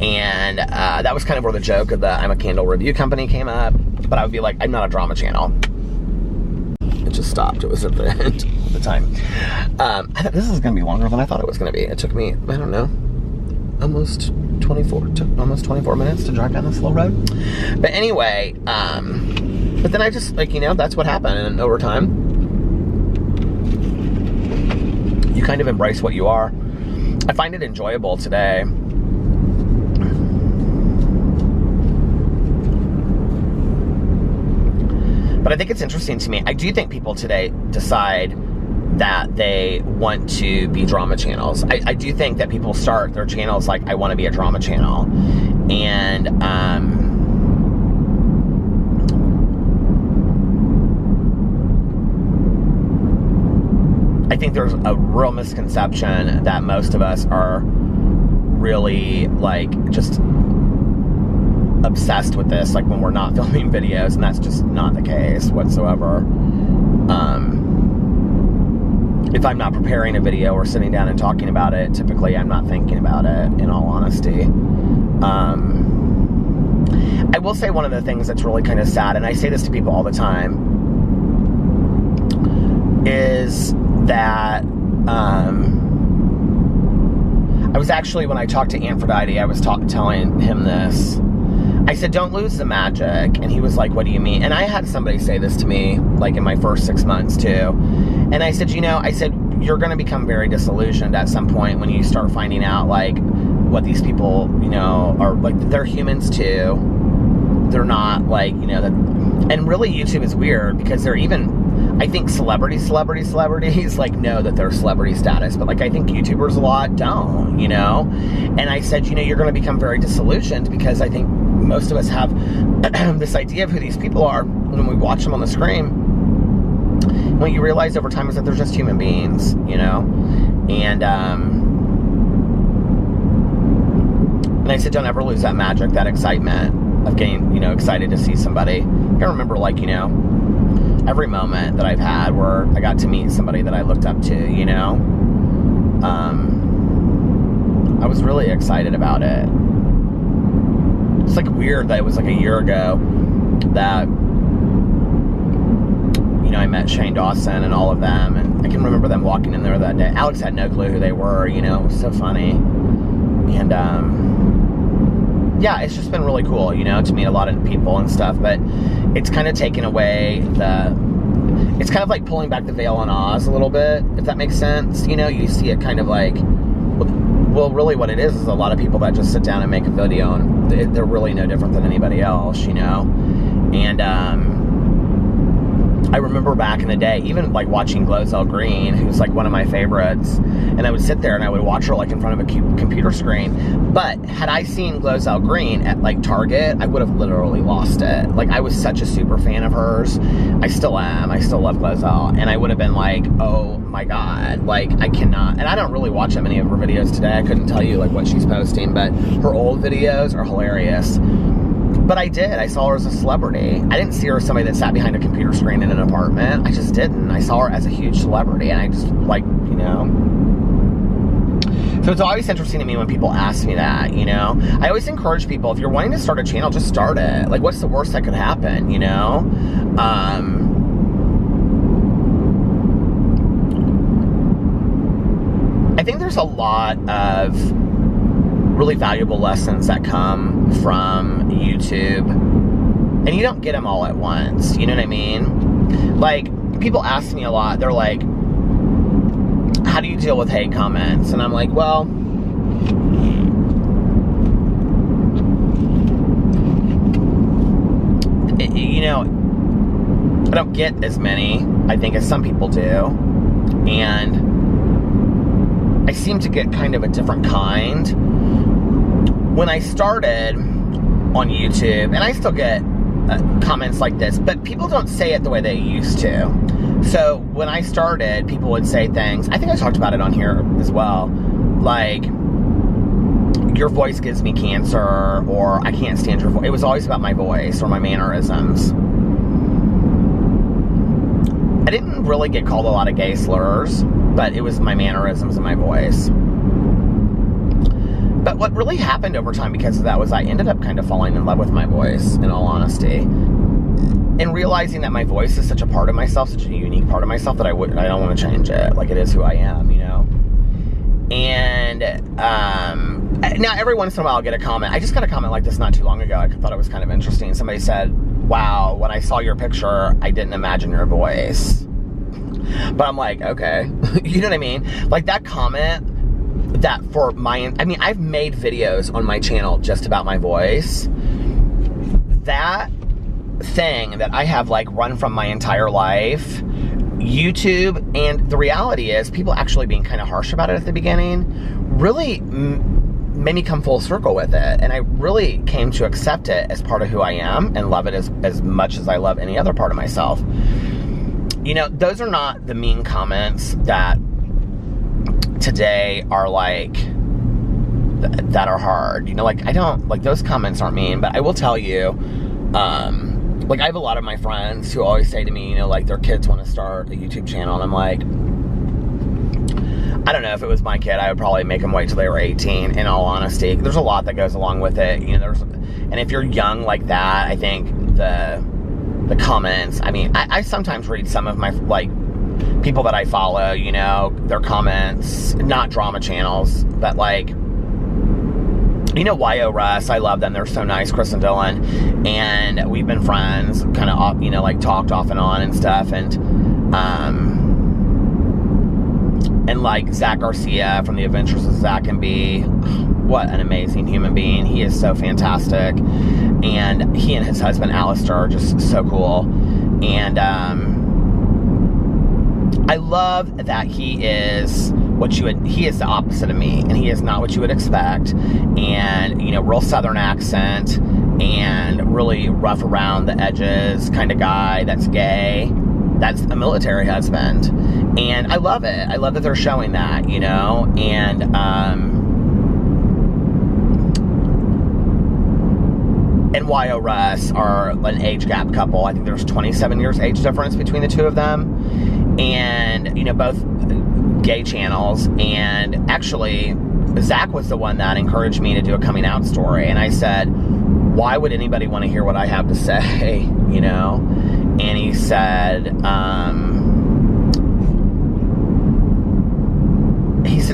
And that was kind of where the joke of the I'm a candle review company came up. But I would be like, I'm not a drama channel. It just stopped. It was at the end of the time. This is going to be longer than I thought it was going to be. It took me, I don't know, almost 24 minutes to drive down this little road. But anyway, but then I just, like, you know, that's what happened. And over time, you kind of embrace what you are. I find it enjoyable today. But I think it's interesting to me. I do think people today decide that they want to be drama channels. I do think that people start their channels like, I want to be a drama channel. And I think there's a real misconception that most of us are really, like, just obsessed with this, like, when we're not filming videos, and that's just not the case whatsoever. If I'm not preparing a video or sitting down and talking about it, typically I'm not thinking about it, in all honesty. I will say one of the things that's really kind of sad, and I say this to people all the time, is that I was actually, when I talked to Aphrodite, I was telling him this. I said, don't lose the magic. And he was like, what do you mean? And I had somebody say this to me, like, in my first 6 months too. And I said, you know, you're going to become very disillusioned at some point when you start finding out, like, what these people, you know, are, like, they're humans too. They're not, like, you know, that. And really, YouTube is weird because they're even, I think celebrities, like, know that they're celebrity status, but, like, I think YouTubers a lot don't, you know? And I said, you know, you're going to become very disillusioned because I think most of us have this idea of who these people are when we watch them on the screen. What you realize over time is that they're just human beings, you know? And I said, don't ever lose that magic, that excitement of getting, you know, excited to see somebody. I remember, like, you know, every moment that I've had where I got to meet somebody that I looked up to, you know? I was really excited about it. It's, like, weird that it was, like, a year ago that, you know, I met Shane Dawson and all of them, and I can remember them walking in there that day. Alex had no clue who they were, you know? It was so funny. And, yeah, it's just been really cool, you know, to meet a lot of people and stuff, but it's kind of taken away it's kind of like pulling back the veil on Oz a little bit, if that makes sense. You know, you see it kind of like, well, really what it is a lot of people that just sit down and make a video, and they're really no different than anybody else, you know? And, I remember back in the day, even, like, watching Glozell Green, who's, like, one of my favorites, and I would sit there and I would watch her, like, in front of a computer screen. But had I seen Glozell Green at, like, Target, I would have literally lost it. Like, I was such a super fan of hers. I still am. I still love Glozell. And I would have been like, oh my God, like, I cannot. And I don't really watch that many of her videos today. I couldn't tell you, like, what she's posting, but her old videos are hilarious. But I did. I saw her as a celebrity. I didn't see her as somebody that sat behind a computer screen in an apartment. I just didn't. I saw her as a huge celebrity, and I just, like, you know. So it's always interesting to me when people ask me that, you know. I always encourage people, if you're wanting to start a channel, just start it. Like, what's the worst that could happen, you know? I think there's a lot of really valuable lessons that come from YouTube, and you don't get them all at once, you know what I mean? like, people ask me a lot, they're like, how do you deal with hate comments? And I'm like, well, you know, I don't get as many, I think, as some people do. And I seem to get kind of a different kind. When I started on YouTube, and I still get comments like this, but people don't say it the way they used to. So when I started, people would say things, I think I talked about it on here as well, like, your voice gives me cancer, or I can't stand your voice. It was always about my voice or my mannerisms. I didn't really get called a lot of gay slurs, but it was my mannerisms and my voice. But what really happened over time because of that was I ended up kind of falling in love with my voice, in all honesty. And realizing that my voice is such a part of myself, such a unique part of myself, that I don't want to change it. Like, it is who I am, you know? And now every once in a while I'll get a comment. I just got a comment like this not too long ago. I thought it was kind of interesting. Somebody said, wow, when I saw your picture, I didn't imagine your voice. But I'm like, okay. You know what I mean? Like, that comment, that for my, I mean, I've made videos on my channel just about my voice. That thing that I have, like, run from my entire life, YouTube, and the reality is people actually being kind of harsh about it at the beginning really made me come full circle with it, and I really came to accept it as part of who I am and love it as much as I love any other part of myself. You know, those are not the mean comments that today are like, that are hard. You know, like, I don't, like, those comments aren't mean, but I will tell you, like, I have a lot of my friends who always say to me, you know, like, their kids want to start a YouTube channel, and I'm like, I don't know, if it was my kid, I would probably make them wait till they were 18, in all honesty. There's a lot that goes along with it, you know, and if you're young like that, I think the comments, I mean, I sometimes read some of my, like, people that I follow, you know, their comments, not drama channels, but, like, you know, YO Russ, I love them, they're so nice, Chris and Dylan, and we've been friends, kind of, you know, like, talked off and on and stuff, and like, Zach Garcia from The Adventures of Zach and B, what an amazing human being, he is so fantastic, and he and his husband, Alistair, are just so cool, and, I love that he is he is the opposite of me, and he is not what you would expect, and, you know, real Southern accent, and really rough around the edges kind of guy that's gay, that's a military husband, and I love it. I love that they're showing that, you know, and, YO Russ are an age gap couple. I think there's 27 years age difference between the two of them, and, you know, both gay channels, and actually Zach was the one that encouraged me to do a coming out story, and I said, why would anybody want to hear what I have to say, you know? And he said,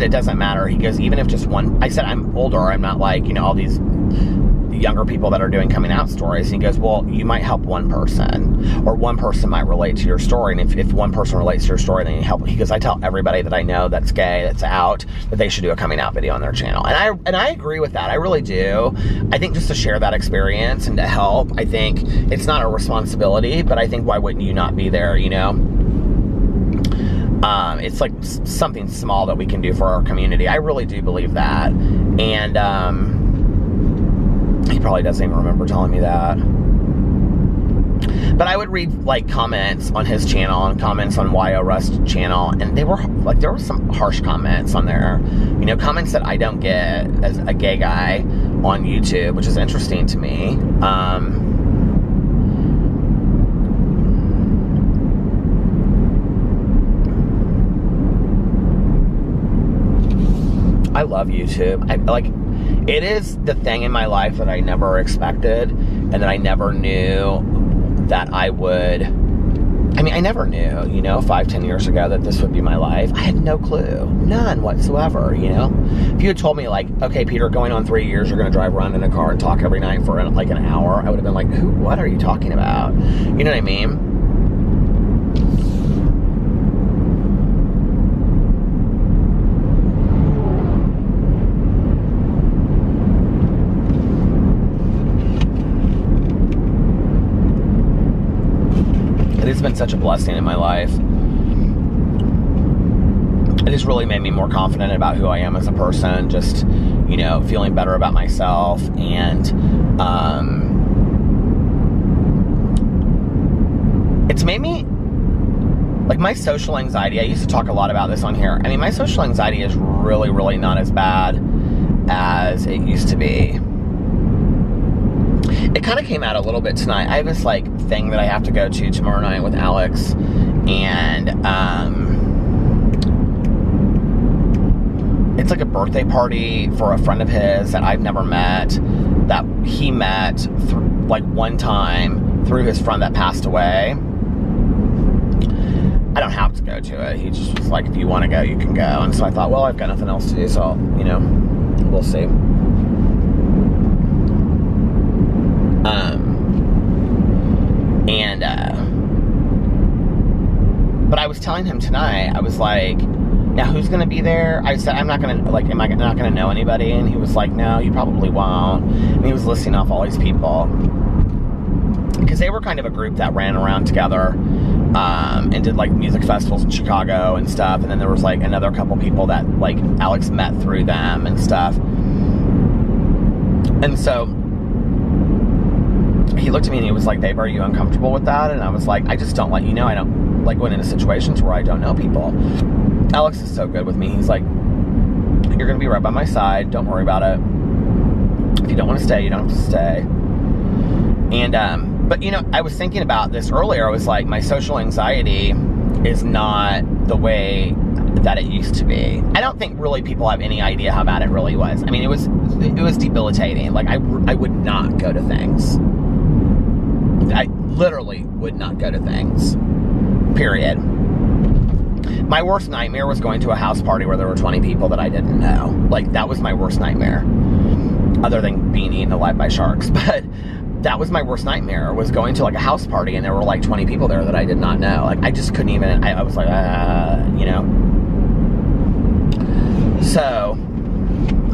it doesn't matter. He goes, even if just one, I said, I'm older, I'm not like, you know, all these younger people that are doing coming out stories. And he goes, well, you might help one person, or one person might relate to your story, and if one person relates to your story, then you help. He goes, I tell everybody that I know that's gay, that's out, that they should do a coming out video on their channel, and I agree with that. I really do. I think just to share that experience and to help, I think it's not a responsibility, but I think why wouldn't you not be there, you know? It's like something small that we can do for our community. I really do believe that, and he probably doesn't even remember telling me that. But I would read, like, comments on his channel and comments on YO Rust's channel, and they were, like, there were some harsh comments on there. You know, comments that I don't get as a gay guy on YouTube, which is interesting to me. I love YouTube. It is the thing in my life that I never expected, and that I never knew that I would. I mean, I never knew, you know, 5-10 years ago that this would be my life. I had no clue. None whatsoever, you know? If you had told me, like, okay, Peter, going on 3 years, you're going to drive around in a car and talk every night for, like, an hour, I would have been like, what are you talking about? You know what I mean? has been such a blessing in my life. It has really made me more confident about who I am as a person, just, you know, feeling better about myself, and it's made me, like, my social anxiety, I used to talk a lot about this on here. I mean, my social anxiety is really, really not as bad as it used to be. It kind of came out a little bit tonight. I have this, like, thing that I have to go to tomorrow night with Alex, and it's like a birthday party for a friend of his that I've never met, that he met like one time through his friend that passed away. I don't have to go to it. He just was like, if you want to go, you can go. And so I thought, well, I've got nothing else to do, so, you know, we'll see. But I was telling him tonight, I was like, now who's going to be there? I said, I'm not going to, like, am I not going to know anybody? And he was like, no, you probably won't. And he was listing off all these people. Because they were kind of a group that ran around together and did, like, music festivals in Chicago and stuff. And then there was, like, another couple people that, like, Alex met through them and stuff. And so he looked at me and he was like, babe, are you uncomfortable with that? And I was like, I just don't let you know. I don't like going into situations where I don't know people. Alex is so good with me. He's like, you're going to be right by my side. Don't worry about it. If you don't want to stay, you don't have to stay. And, but, you know, I was thinking about this earlier. I was like, my social anxiety is not the way that it used to be. I don't think really people have any idea how bad it really was. I mean, it was debilitating. Like, I would not go to things. I literally would not go to things. Period. My worst nightmare was going to a house party where there were 20 people that I didn't know. Like, that was my worst nightmare. Other than being eaten alive by sharks. But that was my worst nightmare, was going to, like, a house party and there were, like, 20 people there that I did not know. Like, I just couldn't even, I was like, you know. So,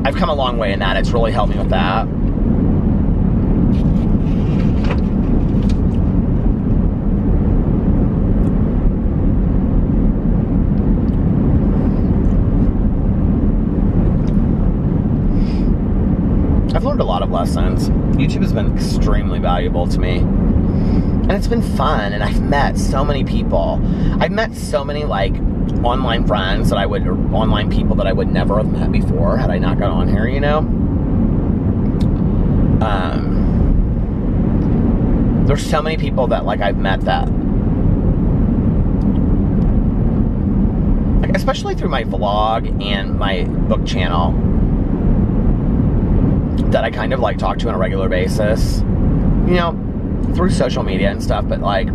I've come a long way in that. It's really helped me with that. I've learned a lot of lessons. YouTube has been extremely valuable to me. And it's been fun, and I've met so many people. I've met so many, like, online friends that or online people that I would never have met before had I not got on here, you know? There's so many people that, like, I've met that, like, especially through my vlog and my book channel, that I kind of, like, talk to on a regular basis, you know, through social media and stuff, but, like,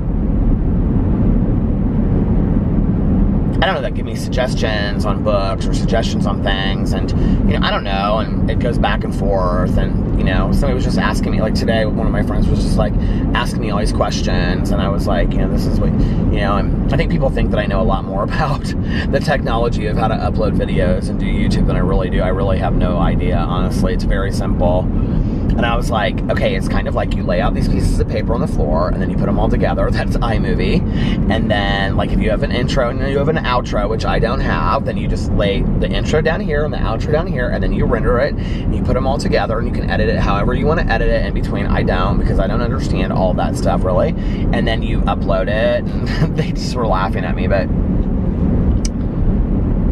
I don't know, that give me suggestions on books or suggestions on things, and, you know, I don't know, and it goes back and forth, and, you know, somebody was just asking me, like, today, one of my friends was just, like, asking me all these questions, and I was like, you know, this is what, you know, and I think people think that I know a lot more about the technology of how to upload videos and do YouTube than I really do. I really have no idea, honestly. It's very simple. And I was like, okay, it's kind of like you lay out these pieces of paper on the floor, and then you put them all together. That's iMovie. And then, like, if you have an intro and you have an outro, which I don't have, then you just lay the intro down here and the outro down here, and then you render it, and you put them all together, and you can edit it however you want to edit it in between. I don't, because I don't understand all that stuff, really. And then you upload it, and they just were laughing at me, but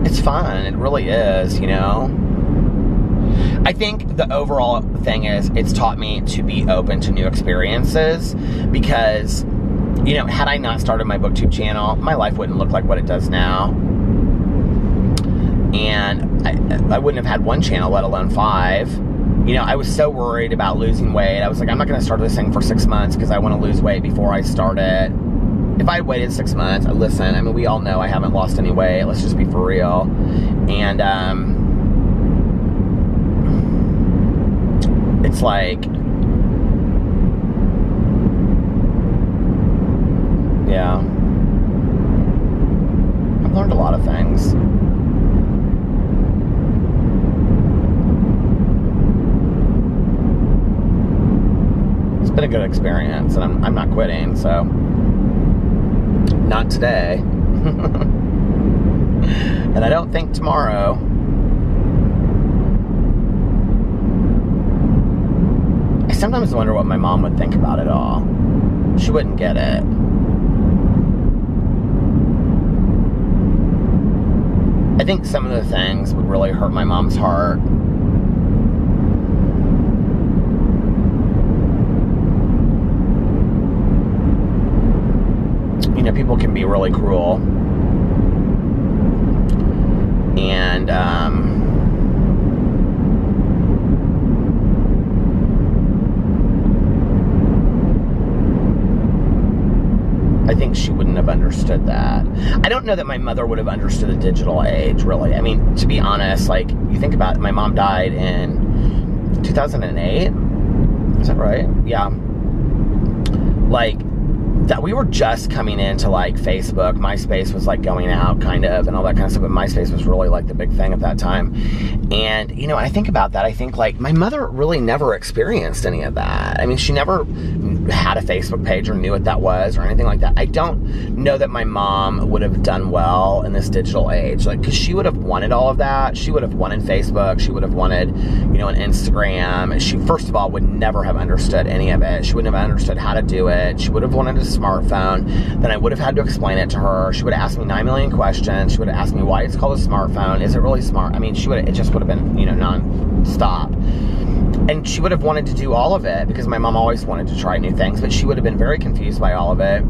it's fun. It really is, you know? I think the overall thing is it's taught me to be open to new experiences, because, you know, had I not started my booktube channel, my life wouldn't look like what it does now. And I wouldn't have had one channel, let alone 5. You know, I was so worried about losing weight. I was like, I'm not going to start this thing for 6 months because I want to lose weight before I start it. If I had waited 6 months, listen, I mean, we all know I haven't lost any weight. Let's just be for real. And, it's like, yeah, I've learned a lot of things. It's been a good experience, and I'm not quitting, so. Not today. And I don't think tomorrow. I sometimes wonder what my mom would think about it all. She wouldn't get it. I think some of the things would really hurt my mom's heart. You know, people can be really cruel. And, I think she wouldn't have understood that. I don't know that my mother would have understood the digital age, really. I mean, to be honest, like, you think about it, my mom died in 2008. Is that right? Yeah. Like, that we were just coming into, like, Facebook. MySpace was, like, going out, kind of, and all that kind of stuff, but MySpace was really, like, the big thing at that time. And, you know, I think about that, I think, like, my mother really never experienced any of that. I mean, she never had a Facebook page or knew what that was or anything like that. I don't know that my mom would have done well in this digital age, like, because she would have wanted all of that. She would have wanted Facebook. She would have wanted, you know, an Instagram. She, first of all, would never have understood any of it. She wouldn't have understood how to do it. She would have wanted a smartphone. Then I would have had to explain it to her. She would have asked me 9 million questions. She would have asked me why it's called a smartphone. Is it really smart? I mean, it just would have been, you know, non-stop. And she would have wanted to do all of it because my mom always wanted to try new things, but she would have been very confused by all of it.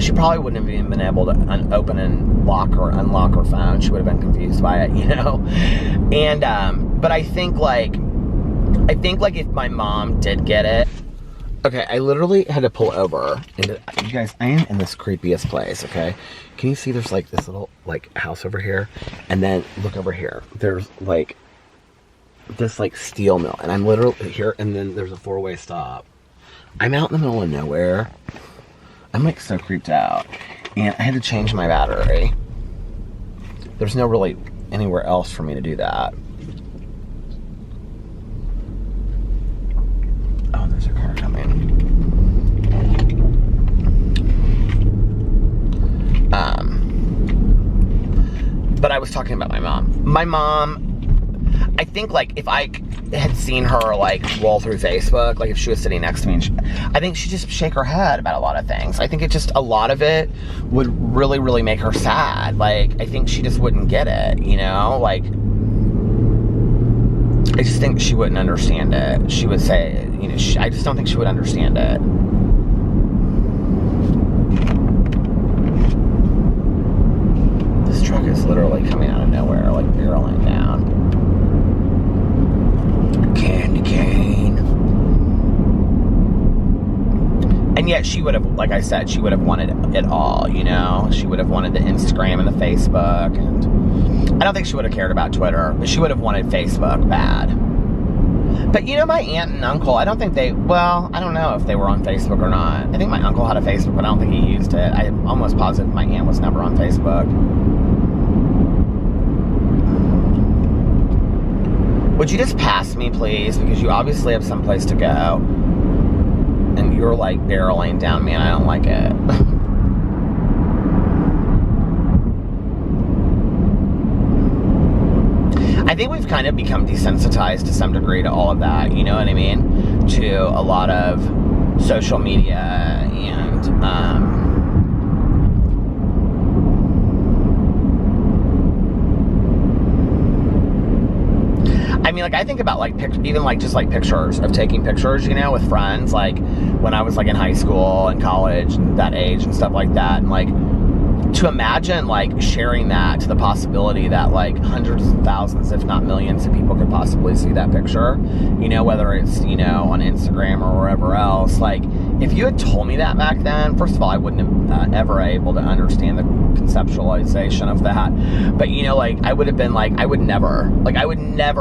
She probably wouldn't have even been able to open and lock or unlock her phone. She would have been confused by it, you know? And, but I think like if my mom did get it, okay, I literally had to pull over into, you guys, I am in this creepiest place, okay? Can you see there's like this little like house over here? And then look over here. There's like this like steel mill, and I'm literally here, and then there's a 4-way stop. I'm out in the middle of nowhere. I'm like so creeped out, and I had to change my battery. There's no really anywhere else for me to do that. Oh, there's a car coming. But I was talking about my mom. My mom, I think, like, if I had seen her, like, roll through Facebook, like, if she was sitting next to me, I think she'd just shake her head about a lot of things. I think a lot of it would really, really make her sad. Like, I think she just wouldn't get it, you know? Like, I just think she wouldn't understand it. She would say, you know, I just don't think she would understand it. This truck is literally coming out of nowhere, like, barreling down. Candy cane. And yet she would have, like I said, she would have wanted it all, you know? She would have wanted the Instagram and the Facebook, and I don't think she would have cared about Twitter, but she would have wanted Facebook bad. But, you know, my aunt and uncle, I don't think I don't know if they were on Facebook or not. I think my uncle had a Facebook, but I don't think he used it. I'm almost positive my aunt was never on Facebook. Would you just pass me, please? Because you obviously have someplace to go. And you're, like, barreling down me, and I don't like it. I think we've kind of become desensitized to some degree to all of that, you know what I mean? To a lot of social media and, I mean, like, I think about, like, even, like, just, like, pictures of taking pictures, you know, with friends, like, when I was, like, in high school and college and that age and stuff like that, and, like, to imagine, like, sharing that to the possibility that, like, hundreds of thousands, if not millions of people could possibly see that picture, you know, whether it's, you know, on Instagram or wherever else, like, if you had told me that back then, first of all, I wouldn't have ever able to understand the conceptualization of that, but, you know, like, I would have been, like, I would never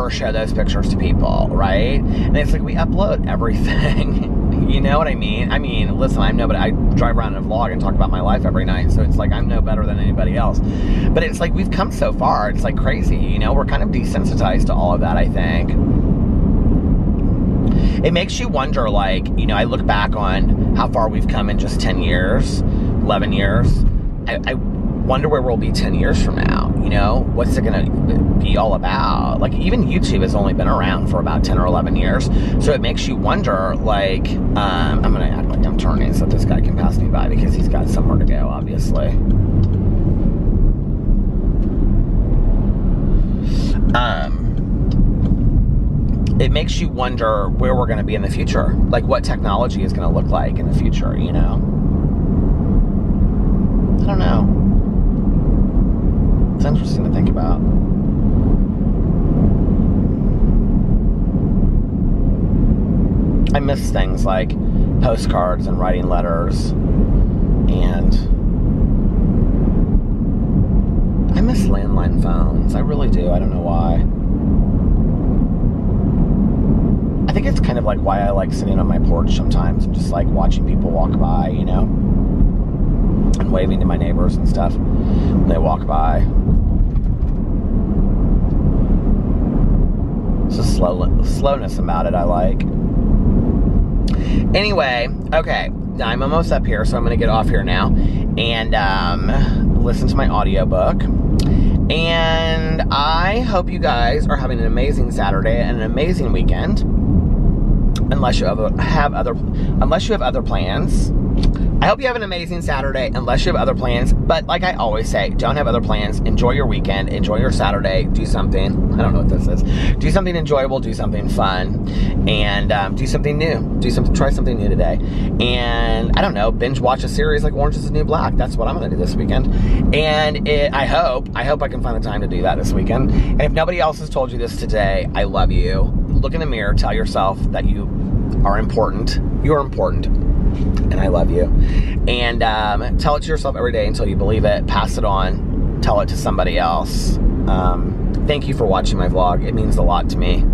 show those pictures to people, right? And it's like, we upload everything. You know what I mean? I mean, listen, I drive around in a vlog and talk about my life every night, so it's like I'm no better than anybody else. But it's like we've come so far, it's like crazy, you know? We're kind of desensitized to all of that, I think. It makes you wonder, like, you know, I look back on how far we've come in just 10 years, 11 years, I wonder where we'll be 10 years from now. You know, what's it gonna be all about? Like, even YouTube has only been around for about 10 or 11 years, so it makes you wonder, like, I'm gonna act like I'm turning so this guy can pass me by because he's got somewhere to go, obviously. It makes you wonder where we're gonna be in the future, like what technology is gonna look like in the future, you know? I don't know. It's interesting to think about. I miss things like postcards and writing letters, and I miss landline phones. I really do. I don't know why. I think it's kind of like why I like sitting on my porch sometimes and just like watching people walk by, you know, and waving to my neighbors and stuff when they walk by. It's a slowness about it I like. Anyway, okay, I'm almost up here, so I'm going to get off here now and listen to my audiobook. And I hope you guys are having an amazing Saturday and an amazing weekend. Unless you have other plans. I hope you have an amazing Saturday, unless you have other plans. But like I always say, don't have other plans. Enjoy your weekend. Enjoy your Saturday. Do something. I don't know what this is. Do something enjoyable. Do something fun. And do something new. Try something new today. And I don't know, binge watch a series like Orange is the New Black. That's what I'm going to do this weekend. And I hope I can find the time to do that this weekend. And if nobody else has told you this today, I love you. Look in the mirror. Tell yourself that you are important. You're important. And I love you. And tell it to yourself every day until you believe it. Pass it on. Tell it to somebody else. Thank you for watching my vlog. It means a lot to me.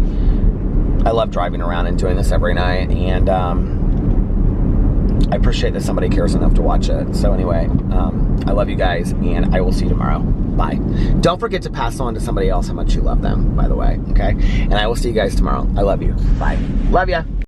I love driving around and doing this every night. And I appreciate that somebody cares enough to watch it. So anyway, I love you guys. And I will see you tomorrow. Bye. Don't forget to pass on to somebody else how much you love them, by the way. Okay? And I will see you guys tomorrow. I love you. Bye. Love ya.